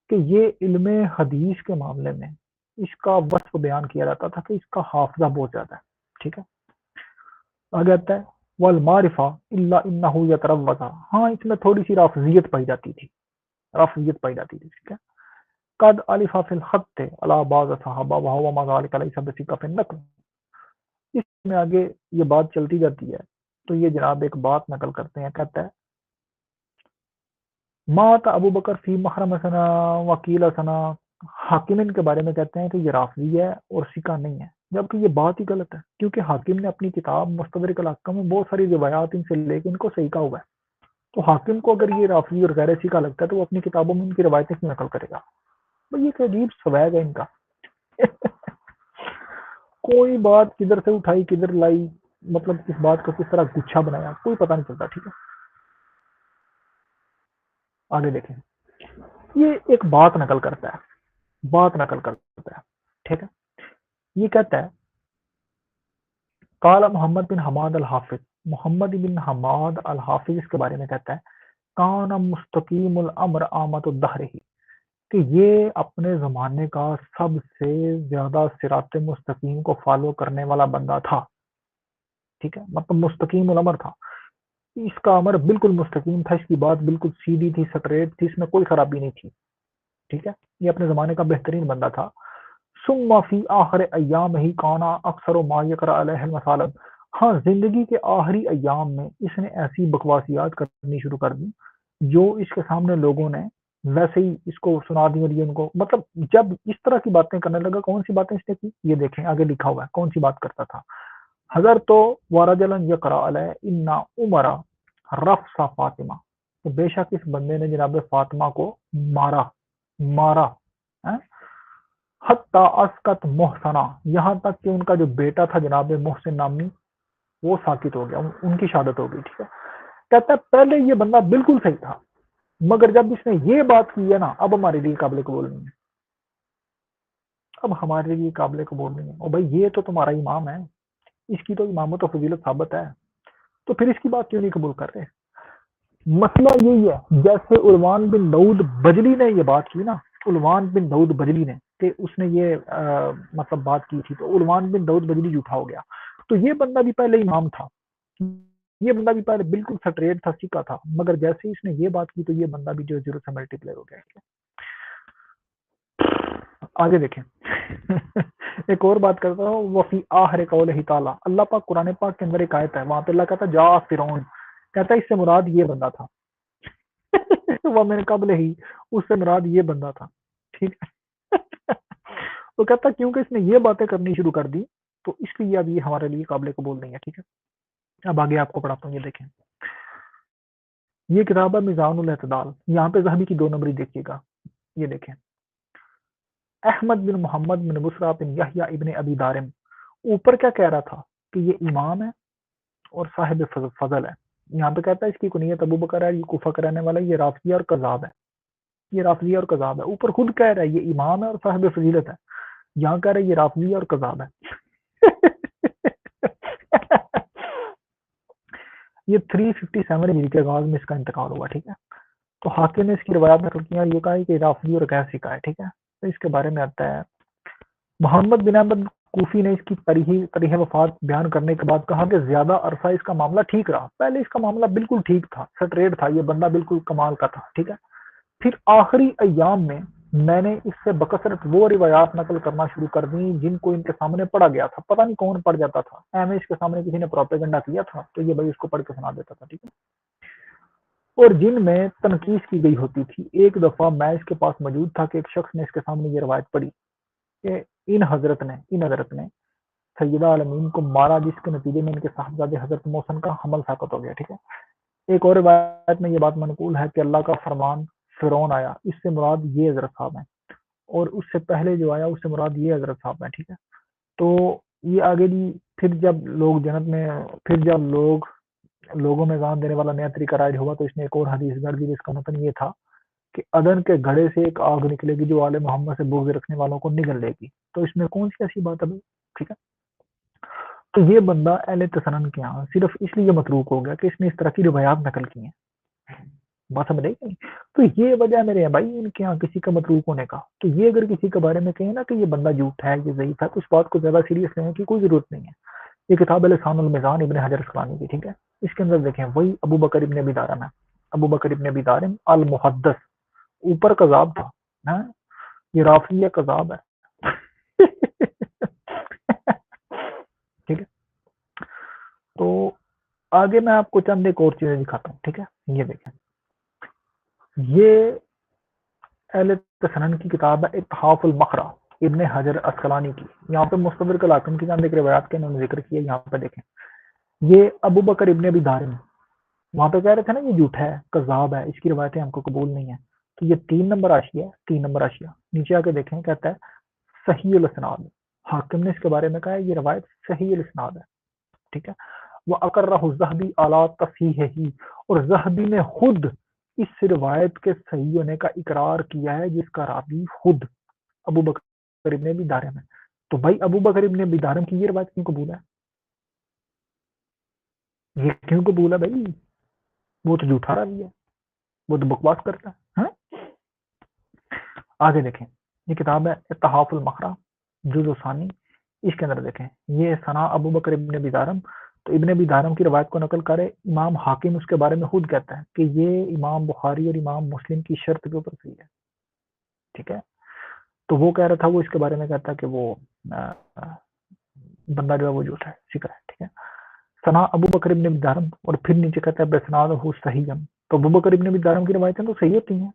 کہ یہ علم حدیث کے معاملے میں اس کا وصف بیان کیا جاتا تھا کہ اس کا حافظہ بہت زیادہ ہے، ٹھیک ہے۔ آگے آتا ہے والمعرفہ الا انہ یتروض، ہاں اس میں تھوڑی سی رافضیت پائی جاتی تھی، رافضیت پائی جاتی تھی، ٹھیک ہے۔ قد الف فی الخط علی بعض صحابہ وهو ما ذلك ليس بثقة في النقل، اس میں آگے یہ بات چلتی جاتی ہے تو یہ جناب ایک بات نقل کرتے ہیں، کہتا ہے مات ابو بکر فی محرم سنا وکیل سنا، حاکم کے بارے میں کہتے ہیں کہ یہ رافضی ہے اور سکہ نہیں ہے، جبکہ یہ بات ہی غلط ہے کیونکہ حاکم نے اپنی کتاب مستدرک الاحکام میں بہت ساری روایات ان سے لے کے ان کو صحیح کہا ہوا ہے، تو حاکم کو اگر یہ رافضی اور غیر سکہ لگتا ہے تو وہ اپنی کتابوں میں ان کی روایتیں کیوں نقل کرے گا؟ بھئی یہ ایک عجیب سویگ ہے ان کا کوئی بات کدھر سے اٹھائی کدھر لائی، مطلب اس بات کو کس طرح گچھا بنایا کوئی پتہ نہیں چلتا، ٹھیک ہے۔ آگے دیکھیں یہ ایک بات نقل کرتا ہے، ٹھیک ہے۔ یہ کہتا ہے قال محمد بن حماد الحافظ، محمد بن حماد الحافظ اس کے بارے میں کہتا ہے کان مستقیم الامر آمد الدہر ہی، کہ یہ اپنے زمانے کا سب سے زیادہ صراط مستقیم کو فالو کرنے والا بندہ تھا، ٹھیک ہے، مطلب مستقیم الامر تھا، اس کا امر بالکل مستقیم تھا، اس کی بات بالکل سیدھی تھی، سٹریٹ تھی، اس میں کوئی خرابی نہیں تھی، ٹھیک ہے۔ یہ اپنے زمانے کا بہترین بندہ تھا۔ ثم فی آخر ایام ہی کانا اکثر و ما یقرأ علیہ المصالب، ہاں زندگی کے آخری ایام میں اس نے ایسی بکواسیات کرنی شروع کر دی جو اس کے سامنے لوگوں نے ویسے ہی اس کو سنا دی، اور یہ ان کو مطلب جب اس طرح کی باتیں کرنے لگا، کون سی باتیں اس نے کی یہ دیکھیں آگے لکھا ہوا ہے کون سی بات کرتا تھا۔ حضر تو ورجلن یقرأ علیہ ان عمر رفس فاطمہ، تو بے شک اس بندے نے جناب فاطمہ کو مارا حتی اسقط محسنہ، یہاں تک کہ ان کا جو بیٹا تھا جناب محسن نامی وہ ساکت ہو گیا، ان کی شہادت ہو گئی، ٹھیک ہے۔ کہتا ہے پہلے یہ بندہ بالکل صحیح تھا مگر جب اس نے یہ بات کی ہے نا اب ہمارے لیے قابل قبول نہیں ہے، اب ہمارے لیے قابل قبول نہیں ہے، اور بھائی یہ تو تمہارا امام ہے، اس کی تو امامت و فضیلت ثابت ہے، تو پھر اس کی بات کیوں نہیں قبول کر رہے؟ مسئلہ یہی ہے جیسے علوان بن داؤد بجلی نے یہ بات کی نا، علوان بن داؤد بجلی نے کہ اس نے یہ مطلب بات کی تھی تو علوان بن داؤد بجلی جھوٹا ہو گیا، تو یہ بندہ بھی پہلے امام تھا، یہ بندہ بھی پہلے بالکل سٹریٹ تھا، سکا تھا، مگر جیسے ہی اس نے یہ بات کی تو یہ بندہ بھی جو زیرو سے ملٹی پلیئر ہو گیا۔ آگے دیکھیں ایک اور بات کرتا ہوں، وفی آخر قولہ تعالی، اللہ پاک قرآن پاک کے اندر ایک آیت ہے وہاں پہ اللہ کہتا ہے جا فرعون، کہتا ہے اس سے مراد یہ بندہ تھا وہ میں نے قبل ہی اس سے مراد یہ بندہ تھا، ٹھیک ہے وہ کہتا کیونکہ اس نے یہ باتیں کرنی شروع کر دی تو اس لیے اب یہ ہمارے لیے قابل قبول نہیں ہے، ٹھیک ہے۔ اب آگے آپ کو پڑھاتا ہوں، یہ دیکھیں یہ کتاب ہے میزان الاعتدال. یہاں پہ ذہبی کی 2 نمبری دیکھیے گا. یہ دیکھیں احمد بن محمد بن بسرا بن یحییٰ ابن ابی دارم. اوپر کیا کہہ رہا تھا کہ یہ امام ہے اور صاحب فضل ہے. یہاں پہ کہتا ہے اس کی کنیت ابو بکر ہے, یہ کوفہ کا رہنے والا ہے, یہ رافضی اور کذاب ہے. یہ رافضی اور کذاب ہے. اوپر خود کہہ رہا ہے یہ امام ہے اور صاحب فضیلت ہے. یہاں کہہ رہا ہے یہ رافضی اور کذاب ہے. یہ 357 ہجری کے آغاز میں اس کا انتقال ہوا. ٹھیک ہے, تو حاکم نے اس کی روایات نقل کیا اور یہ کہا ہے کہ رافضی اور کیسی کا ہے. ٹھیک ہے, تو اس کے بارے میں آتا ہے محمد بن احمد کوفی نے اس کی تاریخ وفات بیان کرنے کے بعد کہا کہ زیادہ عرصہ اس کا معاملہ ٹھیک رہا. پہلے اس کا معاملہ بالکل ٹھیک تھا, سٹریٹ تھا, یہ بندہ بالکل کمال کا تھا. ٹھیک ہے, پھر آخری ایام میں نے اس سے بکثرت وہ روایات نقل کرنا شروع کر دی جن کو ان کے سامنے پڑھا گیا تھا. پتہ نہیں کون پڑھ جاتا تھا, ایم اس کے سامنے کسی نے پروپیگنڈا کیا تھا تو یہ بھائی اس کو پڑھ کے سنا دیتا تھا. ٹھیک ہے, اور جن میں تنقید کی گئی ہوتی تھی. ایک دفعہ میں اس کے پاس موجود تھا کہ ایک شخص نے اس کے سامنے یہ روایت پڑھی کہ ان حضرت نے سیدہ عالمین کو مارا جس کے نتیجے میں ان کے صاحبزادے حضرت محسن کا حمل ساقط ہو گیا. ٹھیک ہے, ایک اور روایت میں یہ بات منقول ہے کہ اللہ کا فرمان فرعون آیا, اس سے مراد یہ حضرت صاحب ہیں, اور اس سے پہلے جو آیا اس سے مراد یہ حضرت صاحب ہیں. ٹھیک ہے, تو یہ آگے بھی پھر جب لوگ جنت میں, پھر جب لوگوں میں گان دینے والا نیا طریقہ رائج ہوا تو اس نے ایک اور حدیث گڑھ دی جس کا متن یہ تھا کہ ادن کے گھڑے سے ایک آگ نکلے گی جو آل محمد سے بغض رکھنے والوں کو نگل لے گی. تو اس میں کون سی ایسی بات ہے بھائی؟ ٹھیک ہے, تو یہ بندہ اہل تسنن کے یہاں صرف اس لیے متروک ہو گیا کہ اس نے اس طرح کی روایات نقل کی ہیں. بات سمجھ رہی, تو یہ وجہ میرے ہیں بھائی ان کے یہاں کسی کا متروک ہونے کا. تو یہ اگر کسی کے بارے میں کہیں نا کہ یہ بندہ جھوٹ ہے, یہ ضعیف ہے, تو اس بات کو زیادہ سیریس لینے کی کوئی ضرورت نہیں ہے. یہ کتاب ہے لسان المیزان ابن حجر اسقلانی کی. ٹھیک ہے, اس کے اندر دیکھیں وہی ابو بکر ابن ابی دارم ہے. ابو بکر ابن ابی دارم المحدث, اوپر کذاب تھا, یہ رافضی کذاب ہے. ٹھیک ہے, تو آگے میں آپ کو چند ایک اور چیزیں دکھاتا ہوں. ٹھیک ہے, یہ دیکھیں یہ اہل تسنن کی کتاب ہے اتحاف المخرا ابن حجر اسقلانی کی. یہاں پہ مستدرک الحاکم کی چند ایک روایات کے انہوں نے ذکر کیا. یہاں پہ دیکھیں یہ ابو بکر ابن ابی دارم, وہاں پہ کہہ رہے تھے نا یہ جھوٹا ہے, کذاب ہے, اس کی روایتیں ہم کو قبول نہیں ہیں. تو یہ 3 نمبر آشیہ ہے, 3 نمبر آشیہ. نیچے آ کے دیکھیں کہتا ہے صحیح الاسناد, حاکم نے اس کے بارے میں کہا ہے یہ روایت صحیح الاسناد ہے. ٹھیک ہے, وہ اقرہ الذہبی اعلیٰ تصحیح ہی, اور ذہبی نے خود اس روایت کے صحیح ہونے کا اقرار کیا ہے جس کا راوی خود ابو بکر ابن ابی دارم ہے. تو بھائی ابو بکر ابن ابی دارم کی یہ روایت کیوں قبول ہے؟ یہ کیوں قبول ہے بھائی؟ وہ تو جھوٹا راوی ہے, وہ تو بکواس کرتا ہے. آگے دیکھیں یہ کتاب ہے اتحاف المخرا جزء ثانی. اس کے اندر دیکھیں یہ ثنا ابو بکر ابن ابی دارم, تو ابن ابی دارم کی روایت کو نقل کرے. امام حاکم اس کے بارے میں خود کہتا ہے کہ یہ امام بخاری اور امام مسلم کی شرط کے اوپر صحیح ہے. ٹھیک ہے, تو وہ کہہ رہا تھا, وہ اس کے بارے میں کہتا ہے کہ وہ بندہ جو ہے وہ جھوٹا ہے, سکر ہے. ٹھیک ہے, ثنا ابو بکر ابن ابی دارم, اور پھر نیچے کہتا ہے بسنادہ صحیح. تو ابو بکر ابن ابی دارم کی روایتیں تو صحیح ہوتی ہیں.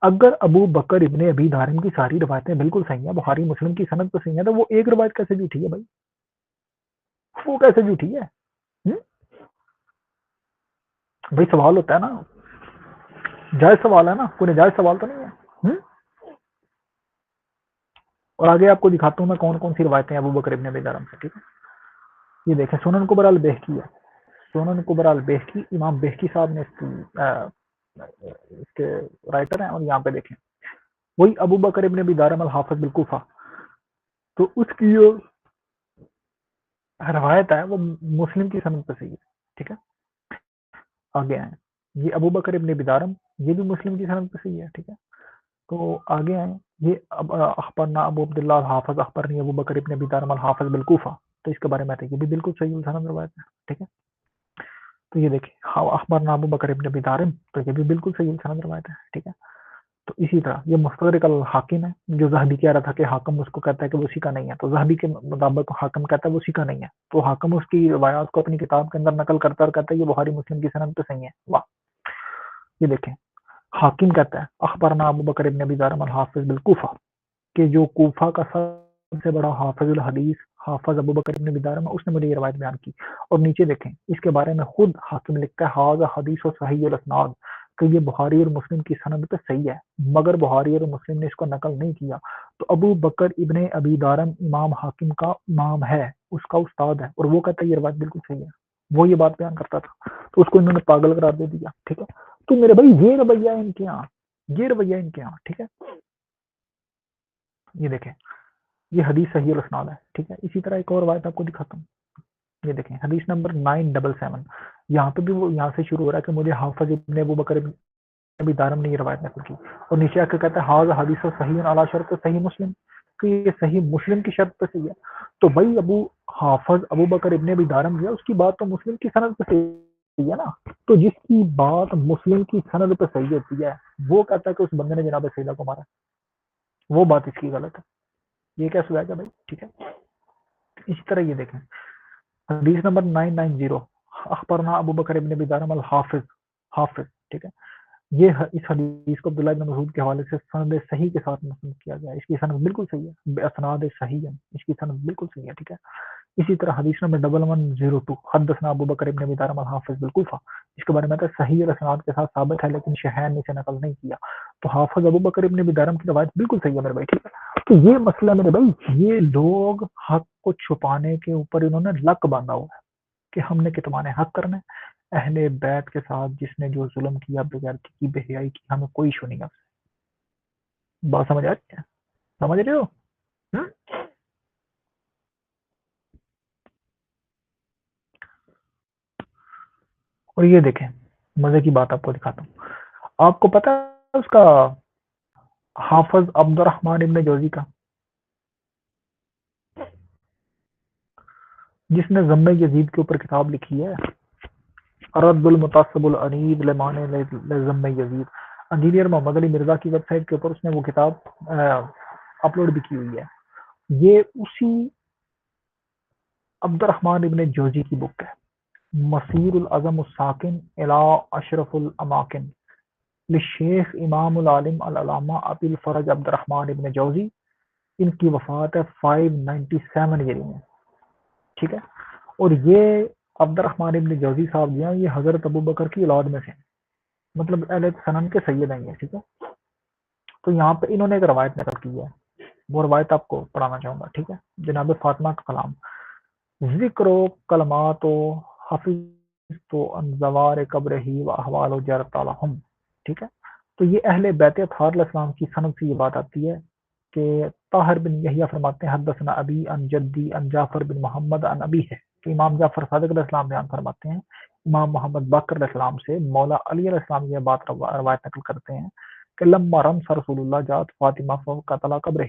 اگر ابو بکر ابن ابی دارم کی ساری روایتیں بالکل صحیح ہیں, بخاری مسلم کی سند پہ صحیح ہیں, تو وہ ایک روایت کیسے جھوٹی ہے بھائی؟ وہ کیسے جھوٹی ہے؟ بھائی سوال ہوتا ہے نا, جائز سوال ہے نا, کوئی ناجائز سوال تو نہیں ہے. اور آگے آپ کو دکھاتا ہوں میں کون کون سی روایتیں ابو بکر ابن ابی دارم سے. ٹھیک ہے, یہ دیکھیں سنن کبری البیہقی ہے. سنن کبری البیہقی, امام بیہقی صاحب نے اس کے رائٹر ہیں. اور یہاں پہ دیکھیں وہی ابو بکر ابن ابی دارم الحافظ بالکوفہ, تو اس کی جو روایت ہے وہ مسلم کی سند پہ صحیح ہے. ٹھیک ہے, آگے آئیں یہ ابو بکر ابن ابی دارم, یہ بھی مسلم کی سند پہ صحیح ہے. ٹھیک ہے, تو آگے آئیں یہ اخبرنا ابو عبداللہ الحافظ اخبرنی ابو بکر ابن ابی دارم الحافظ بالکوفہ, تو اس کے بارے میں یہ بھی بالکل صحیح سند روایت ہے. ٹھیک ہے, تو یہ دیکھیں اخبرنا ابو بکر ابن ابی دارم, تو یہ بھی بالکل صحیح سند روایت ہے. ٹھیک ہے, تو اسی طرح یہ مستدرک الحاکم ہے, جو ذہبی کہہ رہا تھا کہ حاکم اس کو کہتا ہے کہ وہ اسی کا نہیں ہے, تو ذہبی کے مطابق حاکم کہتا ہے وہ اسی کا نہیں ہے, تو حاکم اس کی روایات کو اپنی کتاب کے اندر نقل کرتا اور کہتا ہے یہ بخاری مسلم کی سند پہ صحیح ہے. واہ, یہ دیکھیں حاکم کہتا ہے اخبرنا ابو بکر ابن ابی دارم الحافظ بالکوفہ, کہ جو کوفہ کا سب سے بڑا حافظ الحدیث حافظ ابو بکر ابن ابی دارم اس نے مجھے یہ روایت بیان کی. اور نیچے دیکھیں اس کے بارے میں خود حاکم لکھتا ہے ھذا حدیث صحیح الاسناد کہ یہ بخاری اور مسلم کی سند پہ صحیح ہے، مگر بخاری اور مسلم نے اس کو نقل نہیں کیا. تو ابو بکر ابن ابی دارم امام حاکم کا امام ہے، اس کا استاد ہے، اور وہ کہتا ہے یہ روایت بالکل صحیح ہے، وہ یہ بات بیان کرتا تھا. تو اس کو انہوں نے پاگل قرار دے دیا. ٹھیک ہے، تو میرے بھائی یہ رویہ ان کے یہاں، یہ رویہ ان کے یہاں. ٹھیک ہے، یہ دیکھیں یہ حدیث صحیح الاسناد ہے. ٹھیک ہے، اسی طرح ایک اور روایت آپ کو دکھاتا ہوں. یہ دیکھیں حدیث نمبر 977. یہاں پہ بھی وہ یہاں سے شروع ہو رہا ہے کہ مجھے حافظ ابن ابو بکر ابی دارم نے یہ روایت نقل کی، اور نیچے آ کے کہتا ہے ھذا حدیث صحیح علی شرط صحیح مسلم کہ یہ صحیح مسلم کی شرط پہ صحیح ہے. تو بھائی حافظ ابو بکر ابن ابی دارم جو ہے اس کی بات تو مسلم کی سند پہ صحیح ہے نا. تو جس کی بات مسلم کی سند پہ صحیح ہوتی ہے وہ کہتا ہے کہ اس بندے نے جناب سیدہ کو مارا، وہ بات اس کی غلط ہے. یہ کیا سوال ہے بھائی؟ ٹھیک ہے، اسی طرح یہ دیکھیں حدیث نمبر 990 اخبرنا ابو بکر ابن ابی دارم الحافظ حافظ. ٹھیک ہے، یہ اس حدیث کو عبداللہ بن مسعود کے حوالے سے سند صحیح کے ساتھ مسند کیا گیا ہے. اس کی سند بالکل صحیح ہے، اسناد صحیح ہے، اس کی سند بالکل صحیح ہے. ٹھیک ہے، اسی طرح حدیث نمبر 1102 حدثنا ابو بکر ابن ابی دارم الحافظ بالکوفہ، اس کے بارے میں صحیح اور اسناد کے ساتھ ثابت ہے لیکن شیخین نے اسے نقل نہیں کیا. تو حافظ ابو بکر ابن ابی دارم کی روایت بالکل صحیح ہے میرے بھائی. ٹھیک ہے، تو یہ مسئلہ میرے بھائی، یہ لوگ حق کو چھپانے کے اوپر انہوں نے لک باندھا ہوا ہے کہ ہم نے کتمان حق کرنا ہے. اہل بیت کے ساتھ جس نے جو ظلم کیا، بغیرتی کی، بے حیائی کی، ہمیں کوئی ایشو نہیں ہے. بات سمجھ آ رہی ہے؟ سمجھ رہے ہو؟ اور یہ دیکھیں مزے کی بات آپ کو دکھاتا ہوں. آپ کو پتا ہے اس کا حافظ عبد الرحمن ابن جوزی کا، جس نے ضم یزید کے اوپر کتاب لکھی ہے، رد المتعصب العنید لمان ضم یزید. انجینئر محمد علی مرزا کی ویب سائٹ کے اوپر اس نے وہ کتاب اپلوڈ بھی کی ہوئی ہے. یہ اسی عبد الرحمن ابن جوزی کی بک ہے، مسیر العظم الساکن الی اشرف الاماکن لشیخ امام العالم العلامہ ابی الفرج عبد الرحمن ابن جوزی. ان کی وفات ہے 597 ہجری میں. ٹھیک ہے، اور یہ عبد الرحمن ابن جوزی صاحب جو ہیں یہ حضرت ابو بکر کی اولاد میں سے، مطلب اہل سنن کے سید ہیں یہ. ٹھیک ہے، تو یہاں پہ انہوں نے ایک روایت نقل کی ہے، وہ روایت آپ کو پڑھانا چاہوں گا. ٹھیک ہے، جناب فاطمہ کا کلام، ذکر و کلمات و حفظ تو انزوار قبر ہی و احوال و جرت الحم. ٹھیک ہے، تو یہ اہل بیت اطہار علیہ السلام کی سند سے یہ بات آتی ہے کہ طاہر بن یحییٰ فرماتے ہیں حدثنا ابی ان جدی ان جعفر بن محمد ان ابی ہے، کہ امام جعفر صادق علیہ السلام بیان فرماتے ہیں امام محمد باقر علیہ السلام سے، مولا علی علیہ السلام یہ بات روایت نقل کرتے ہیں کہ لما رمس رسول اللہ جات فاطمہ فقتل قبرہ،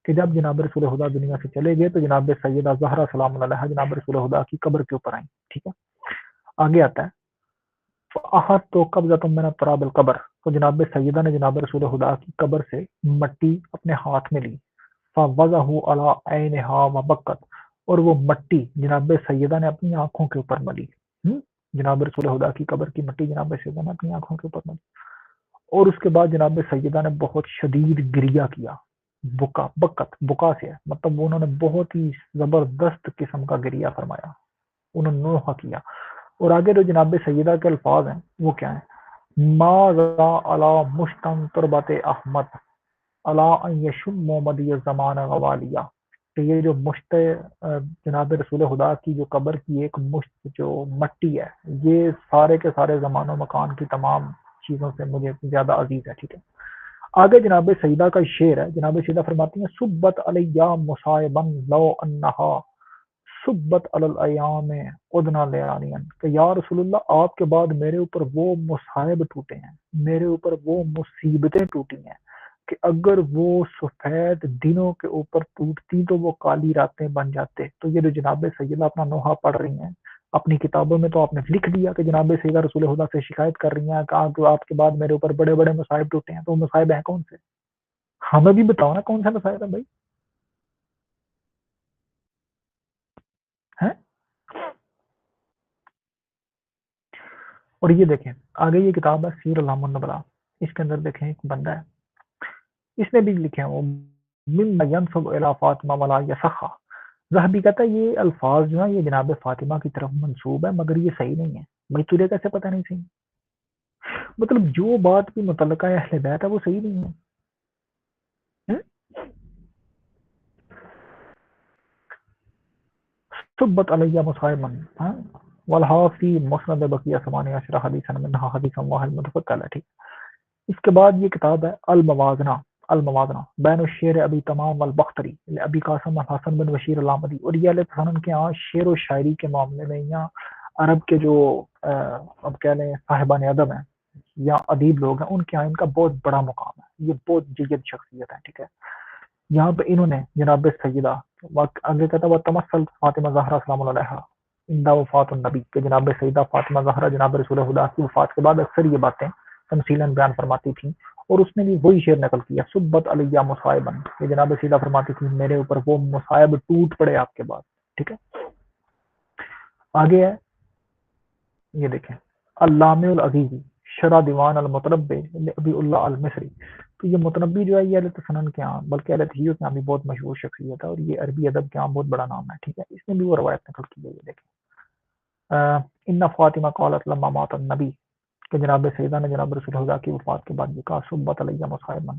کہ جب جناب رسول خدا دنیا سے چلے گئے تو جناب سیدہ زہرا سلام علیہا جناب رسول خدا کی قبر کے اوپر آئیں. ٹھیک ہے، آگے آتا ہے فاحد تو قبضۃ من تراب القبر، تو جناب سیدہ نے جناب رسول خدا کی قبر سے مٹی اپنے ہاتھ میں لی، فوضعہ علی عینہا وبکت، اور وہ مٹی جناب سیدہ نے اپنی آنکھوں کے اوپر ملی. جناب رسول خدا کی قبر کی مٹی جناب سیدہ نے اپنی آنکھوں کے اوپر ملی، اور اس کے بعد جناب سیدہ نے بہت شدید گریہ کیا. بکا، بکت بکا سے ہے، مطلب انہوں نے بہت ہی زبردست قسم کا گریہ فرمایا، انہوں نے نوحہ کیا. اور آگے جو جناب سیدہ کے الفاظ ہیں وہ کیا ہیں، ما ذا علی مشتم تربت احمد علی ان یشم مدی زمان غوالیہ، کہ یہ جو مشت جناب رسول خدا کی جو قبر کی ایک مشت جو مٹی ہے، یہ سارے کے سارے زمان و مکان کی تمام چیزوں سے مجھے زیادہ عزیز ہے. ٹھیک ہے، آگے جناب سیدہ کا شعر ہے، جناب سیدہ فرماتی ہیں سبت علیہ مصائبا لو انہا سبت علی الایام ادنا لیانین، کہ یا رسول اللہ آپ کے بعد میرے اوپر وہ مصائب ٹوٹے ہیں، میرے اوپر وہ مصیبتیں ٹوٹی ہیں کہ اگر وہ سفید دنوں کے اوپر ٹوٹتی تو وہ کالی راتیں بن جاتے. تو یہ جو جناب سیدہ اپنا نوحہ پڑھ رہی ہیں اپنی کتابوں میں، تو آپ نے لکھ دیا کہ جناب سیدہ رسول خدا سے شکایت کر رہی ہیں کہ آپ کے بعد میرے اوپر بڑے بڑے مصائب ٹوٹے ہیں. تو وہ مصائب ہیں کون سے؟ ہمیں بھی بتاؤ نا کون سے مصائب ہیں بھائی. ہیں؟ اور یہ دیکھیں آگے یہ کتاب ہے سیر علام النبلا، اس کے اندر دیکھیں ایک بندہ ہے، اس نے بھی لکھے ہیں وہ مما ینسب الی فاطمہ ولا یسخا، ذہبی کہتا ہے یہ الفاظ جو ہیں یہ جناب فاطمہ کی طرف منسوب ہے مگر یہ صحیح نہیں ہے. بھائی تجھے کیسے پتہ نہیں صحیح؟ مطلب جو بات بھی متعلقہ اہل بیت ہے وہ صحیح نہیں ہے. ثبت علیہ مصائبا والحافی مسند بقیہ ثمانیہ عشرہ حدیثا منہا حدیثا واحد متفق علیہ. ٹھیک. اس کے بعد یہ کتاب ہے الموازنہ. الموازنہ بین الشعر ابی تمام البختری ابی قاسم الحسن بن بشیر العامدی. اور یہ علیہ السلام کے یہاں شعر و شاعری کے معاملے میں یا عرب کے جو اب کہہ لیں صاحبان ادب ہیں یا ادیب لوگ ہیں ان کے یہاں ان کا بہت بڑا مقام ہے. یہ بہت جید شخصیت ہے. ٹھیک ہے. یہاں پہ انہوں نے جناب سیدہ آگے کہتا ہے تمثل فاطمہ زہرا سلام اللہ علیہا عند وفات النبی کہ جناب سیدہ فاطمہ زہرا جناب رسول خدا کی وفات کے بعد اکثر یہ باتیں تمثیلاً بیان فرماتی تھیں. اور اس نے بھی وہی شعر نقل کیا سبت علیہ مصائبا کہ جناب سیدہ فرماتی تھی میرے اوپر وہ مصائب ٹوٹ پڑے آپ کے بعد. ٹھیک ہے. آگے ہے یہ دیکھیں علامہ العزیزی شرح دیوان المتنبی ابی اللہ المصری. تو یہ متنبی جو ہے یہ اہل سنن کے یہاں بلکہ اہل تحیہ کے یہاں بھی بہت مشہور شخصیت ہے اور یہ عربی ادب کے یہاں بہت بڑا نام ہے. ٹھیک ہے. اس نے بھی وہ روایت نقل کی ہے. یہ دیکھیں ان فاطمہ قالت لما مات النبی کہ جناب سیدہ نے جناب رسول اللہ کی وفات کے بعد یہ کہا سبت علیہ مصائبا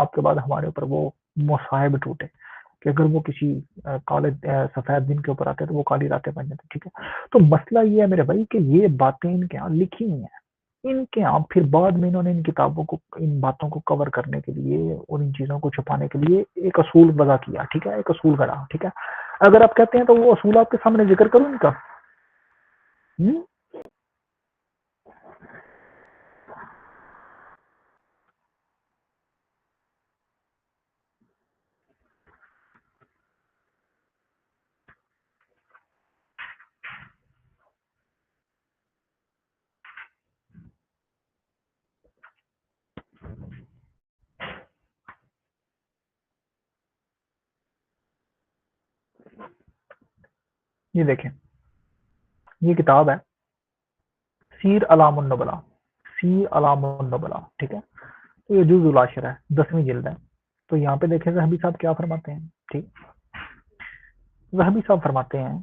آپ کے بعد ہمارے اوپر وہ مصائب ٹوٹے کہ اگر وہ کسی کالے سفید دن کے اوپر آتے تو وہ کالی راتیں بن جاتی. ٹھیک ہے. تو مسئلہ یہ ہے میرے بھائی کہ یہ باتیں ان کے یہاں لکھی ہوئی ہیں. ان کے یہاں پھر بعد میں انہوں نے ان کتابوں کو ان باتوں کو کور کرنے کے لیے اور ان چیزوں کو چھپانے کے لیے ایک اصول وضع کیا. ٹھیک ہے. ایک اصول گڑا. ٹھیک ہے. اگر آپ کہتے ہیں تو وہ اصول آپ کے سامنے ذکر کروں ان کا. یہ دیکھیں یہ کتاب ہے سیر علام النبلا. سیر علام النبلا. ٹھیک ہے. تو یہ جز العاشر ہے 10ویں جلد ہے. تو یہاں پہ دیکھیں ذہبی صاحب کیا فرماتے ہیں. ٹھیک. ذہبی صاحب فرماتے ہیں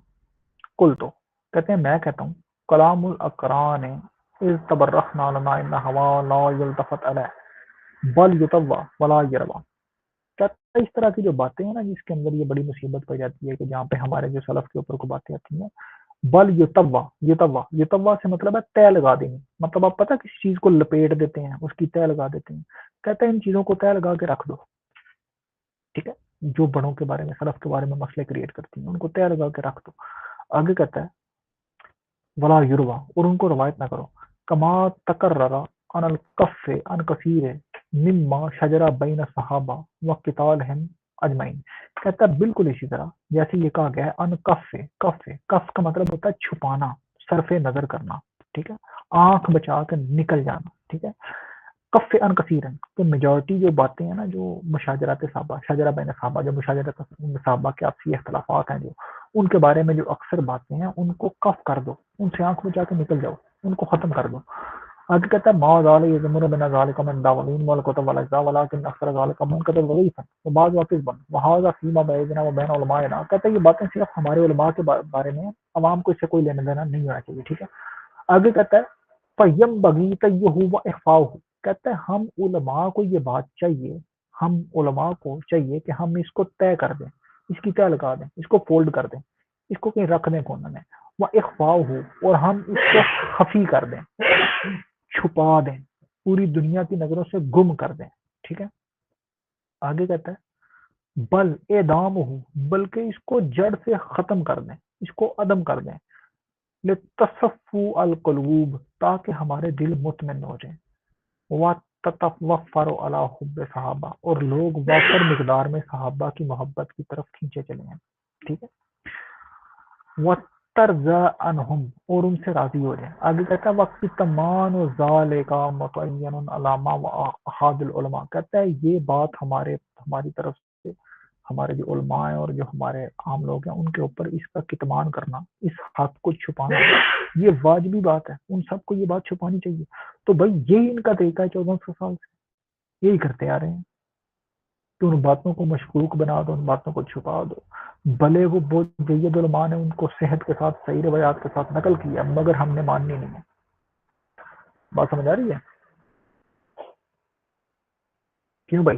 کل تو کہتے ہیں میں کہتا ہوں کلام الاقران اذ تبرخنا لنا ان ہوا لا یلتفت علیہ بل یطوع ولا یروا. کہتا ہے اس طرح کی جو باتیں ہیں نا جس کے اندر یہ بڑی مصیبت پہ جاتی ہے کہ جہاں پہ ہمارے جو سلف کے اوپر کو باتیں آتی ہیں بل یطوع یطوع یطوع سے مطلب ہے طے لگا دیں. مطلب آپ پتہ کسی چیز کو لپیٹ دیتے ہیں اس کی طے لگا دیتے ہیں. کہتا ہے ان چیزوں کو طے لگا کے رکھ دو. ٹھیک ہے. جو بڑوں کے بارے میں سلف کے بارے میں مسئلے کریٹ کرتی ہیں ان کو طے لگا کے رکھ دو. آگے کہتا ہے ولا یروا اور ان کو روایت نہ کرو کما تقرر عن الکف عن کثیر مما شجرہ بین صحابہ و قتالہم اجمعین. کہتا ہے بالکل اسی طرح جیسے یہ کہا گیا ہے ان کف کف کف کا مطلب ہوتا ہے چھپانا صرف نظر کرنا. ٹھیک ہے. آنکھ بچا کے نکل جانا. ٹھیک ہے. کف ان کثیر تو میجورٹی جو باتیں ہیں نا جو مشاجرات صحابہ شجرہ بین صحابہ جو مشاجرات صحابہ کے آپسی اختلافات ہیں جو ان کے بارے میں جو اکثر باتیں ہیں ان کو کف کر دو. ان سے آنکھ بچا کے نکل جاؤ. ان کو ختم کر دو. آگے کہتا ہے ما ذال یزمر بنا ذالک من داولین والکتب والاجزاء ولکن اکثر ذالک منقطع ضعیفا وبعض واقف بن وهذا فيما بيننا وبين علمائنا. کہتا ہے یہ باتیں صرف ہمارے علماء کے بارے میں عوام کو اس سے کوئی لینا دینا نہیں ہونا چاہیے. ٹھیک ہے. آگے کہتا ہے فیم بغی تیہ و اخفاؤ. کہتا ہے ہم علماء کو یہ بات چاہیے ہم علماء کو چاہیے کہ ہم اس کو طے کر دیں اس کی طے لگا دیں اس کو فولڈ کر دیں اس کو کہیں رکھ دیں کونے میں وہ اخفاؤ ہو اور ہم اس کو خفی کر دیں چھپا دیں پوری دنیا کی نظروں سے گم کر دیں. ٹھیک ہے. آگے کہتا ہے بل اعدام ہو بلکہ اس کو جڑ سے ختم کر دیں اس کو عدم کر دیں لتصفو القلوب تاکہ ہمارے دل مطمئن ہو جائیں وَتَتَوَفَّرُ عَلَى حُبِّ صحابہ اور لوگ وافر مقدار میں صحابہ کی محبت کی طرف کھینچے چلے ہیں. ٹھیک ہے. وَتَرْضَى عَنْهُمْ اور ان سے راضی ہو جائیں. آگے کہتا ہے وَقِتَمَانُ ذَلِكَ مُتَعَيَّنٌ عَلَى مَا وَأَحَادِ الْعُلَمَاء. کہتا ہے یہ بات ہماری طرف سے ہمارے جو علماء ہیں اور جو ہمارے عام لوگ ہیں ان کے اوپر اس کا کتمان کرنا اس حق کو چھپانا یہ واجبی بات ہے. ان سب کو یہ بات چھپانی چاہیے. تو بھائی یہی ان کا طریقہ ہے 1400 سال سے یہی کرتے آ رہے ہیں. تو ان باتوں کو مشکوک بنا دو، ان باتوں کو چھپا دو، بھلے وہ بہت جید علماء نے ان کو صحت کے ساتھ صحیح روایات کے ساتھ نقل کیا مگر ہم نے ماننی نہیں ہے۔ بات سمجھ آ رہی ہے؟ کیوں بھائی؟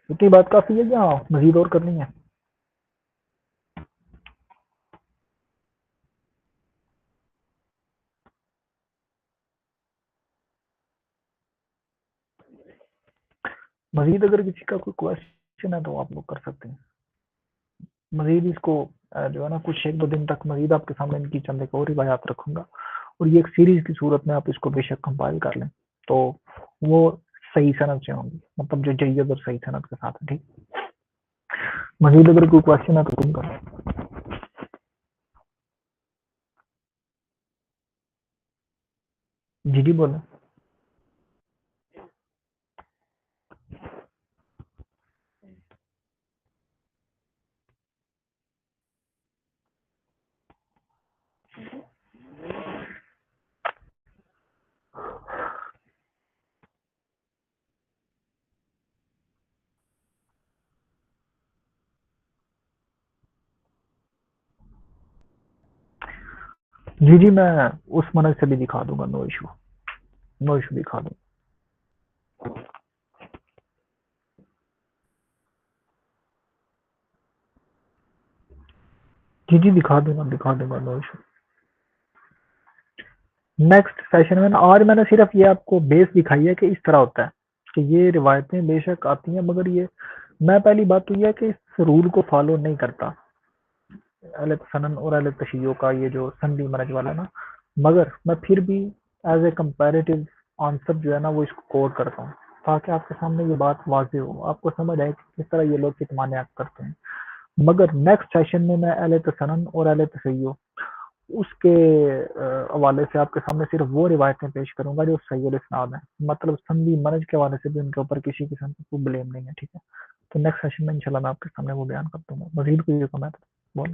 اتنی بات کافی ہے یا مزید اور کرنی ہے؟ مزید اگر کسی کا کوئی کوشچن ہے تو آپ لوگ کر سکتے ہیں۔ مزید اس کو جو ہے نا کچھ ایک دو دن تک مزید آپ کے سامنے ان کی چند ایک اور روایات رکھوں گا، اور یہ ایک سیریز کی صورت میں آپ اس کو بے شک کمپائل کر لیں تو وہ صحیح صنعت سے ہوں گی، مطلب جو جید اور صحیح صنعت کے ساتھ ہے۔ ٹھیک، مزید اگر کوئی کوشچن ہے تو تم کرو۔ جی جی بولیں۔ جی جی میں اس منج سے بھی دکھا دوں گا، نو ایشو، نو ایشو دکھا دوں گا۔ جی جی دکھا دوں گا، دکھا دوں گا، نو ایشو۔ نیکسٹ سیشن میں نا آج میں نے صرف یہ آپ کو بیس دکھائی ہے کہ اس طرح ہوتا ہے کہ یہ روایتیں بے شک آتی ہیں، مگر یہ میں پہلی بات تو یہ ہے کہ اس رول کو فالو نہیں کرتا اہل سنن اور اہل تشیع کا یہ جو سندی منج والا نا، مگر میں پھر بھی ایز اے کمپیریٹو آنسر جو ہے نا وہ اس کو کوڈ کرتا ہوں تاکہ آپ کے سامنے یہ بات واضح ہو، آپ کو سمجھ آئے کہ کس طرح یہ لوگ کتمانیات کرتے ہیں۔ مگر نیکسٹ سیشن میں اہل سنن اور اہل تشیع اس کے حوالے سے آپ کے سامنے صرف وہ روایتیں پیش کروں گا جو صحیح الاسناد ہیں، مطلب سندی منج کے حوالے سے بھی ان کے اوپر کسی قسم کا کوئی بلیم نہیں ہے۔ ٹھیک ہے، تو نیکسٹ سیشن میں انشاءاللہ میں آپ کے سامنے وہ بیان کر دوں گا۔ مزید کوئی کمنٹ بولیں؟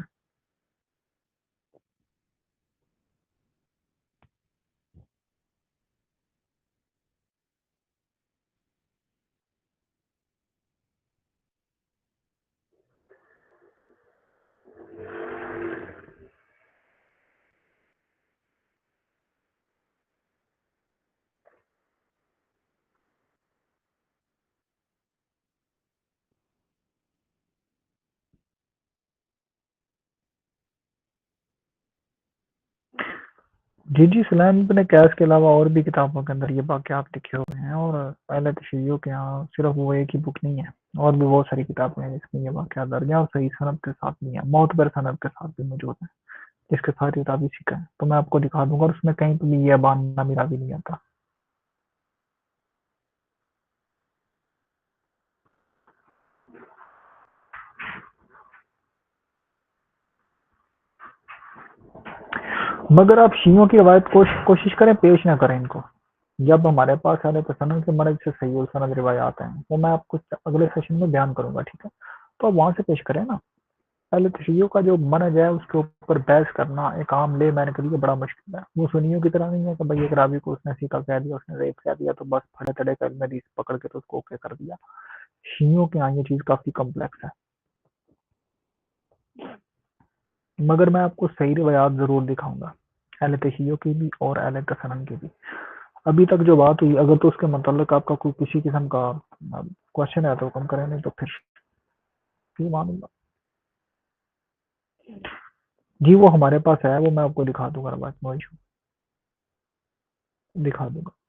جی جی سلیم بن قیس کے علاوہ اور بھی کتابوں کے اندر یہ واقعات لکھے ہوئے ہیں، اور اہل تشیع کے یہاں صرف وہ ایک ہی بک نہیں ہے، اور بھی بہت ساری کتابیں ہیں جس میں یہ واقعات درج ہیں اور صحیح سند کے ساتھ بھی ہیں، معتبر سند کے ساتھ بھی موجود ہیں، جس کے ساتھ راوی سکھا ہے تو میں آپ کو دکھا دوں گا، اور اس میں کہیں پہ بھی یہ ابان نامی راوی نہیں آتا۔ مگر آپ شیعوں کی روایت کوشش کریں پیش نہ کریں ان کو، جب ہمارے پاس اہل تسنن کے مرض سے صحیح السند روایات ہیں وہ میں آپ کو اگلے سیشن میں بیان کروں گا، ٹھیک ہے، تو آپ وہاں سے پیش کریں نا۔ اہل تشیع کا جو منہج ہے اس کے اوپر بحث کرنا ایک عام لے مین کے لیے بڑا مشکل ہے، وہ سنیوں کی طرح نہیں ہے کہ بھائی ایک راوی کو اس نے سیکھا کہہ دیا، اس نے ریپ کہہ دیا تو بس پھڑے تڑے کر میں حدیث پکڑ کے تو اس کو اوکے کر دیا۔ شیعوں کے یہاں یہ چیز کافی کمپلیکس ہے، مگر میں آپ کو صحیح روایات ضرور دکھاؤں گا، اہل تشیع کی بھی اور اہل تسنن کی بھی۔ ابھی تک جو بات ہوئی اگر تو اس کے متعلق آپ کا کوئی کسی قسم کا کوشچن ہے تو کم کریں، نہیں تو پھر فی مان اللہ۔ جی وہ ہمارے پاس ہے، وہ میں آپ کو دکھا دوں گا، بات نو ایشو، دکھا دوں گا۔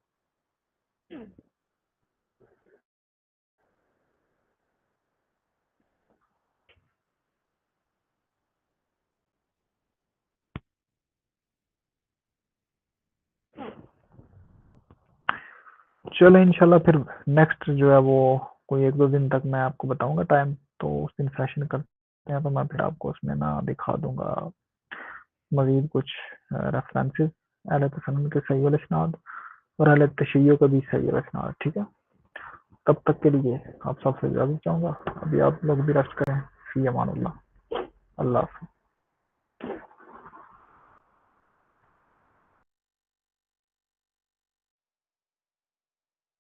چلیں انشاءاللہ پھر نیکسٹ جو ہے وہ کوئی ایک دو دن تک میں آپ کو بتاؤں گا ٹائم، تو اس دن سیشن کرتے ہیں تو میں پھر آپ کو اس میں نہ دکھا دوں گا مزید کچھ ریفرنسز اہل تسنن کے صحیح الاسناد اور اہل تشیع کا بھی صحیح الاسناد، ٹھیک ہے۔ تب تک کے لیے آپ سب سے اجازت چاہوں گا، ابھی آپ لوگ بھی ریسٹ کریں، فی امان اللہ، اللہ حافظ۔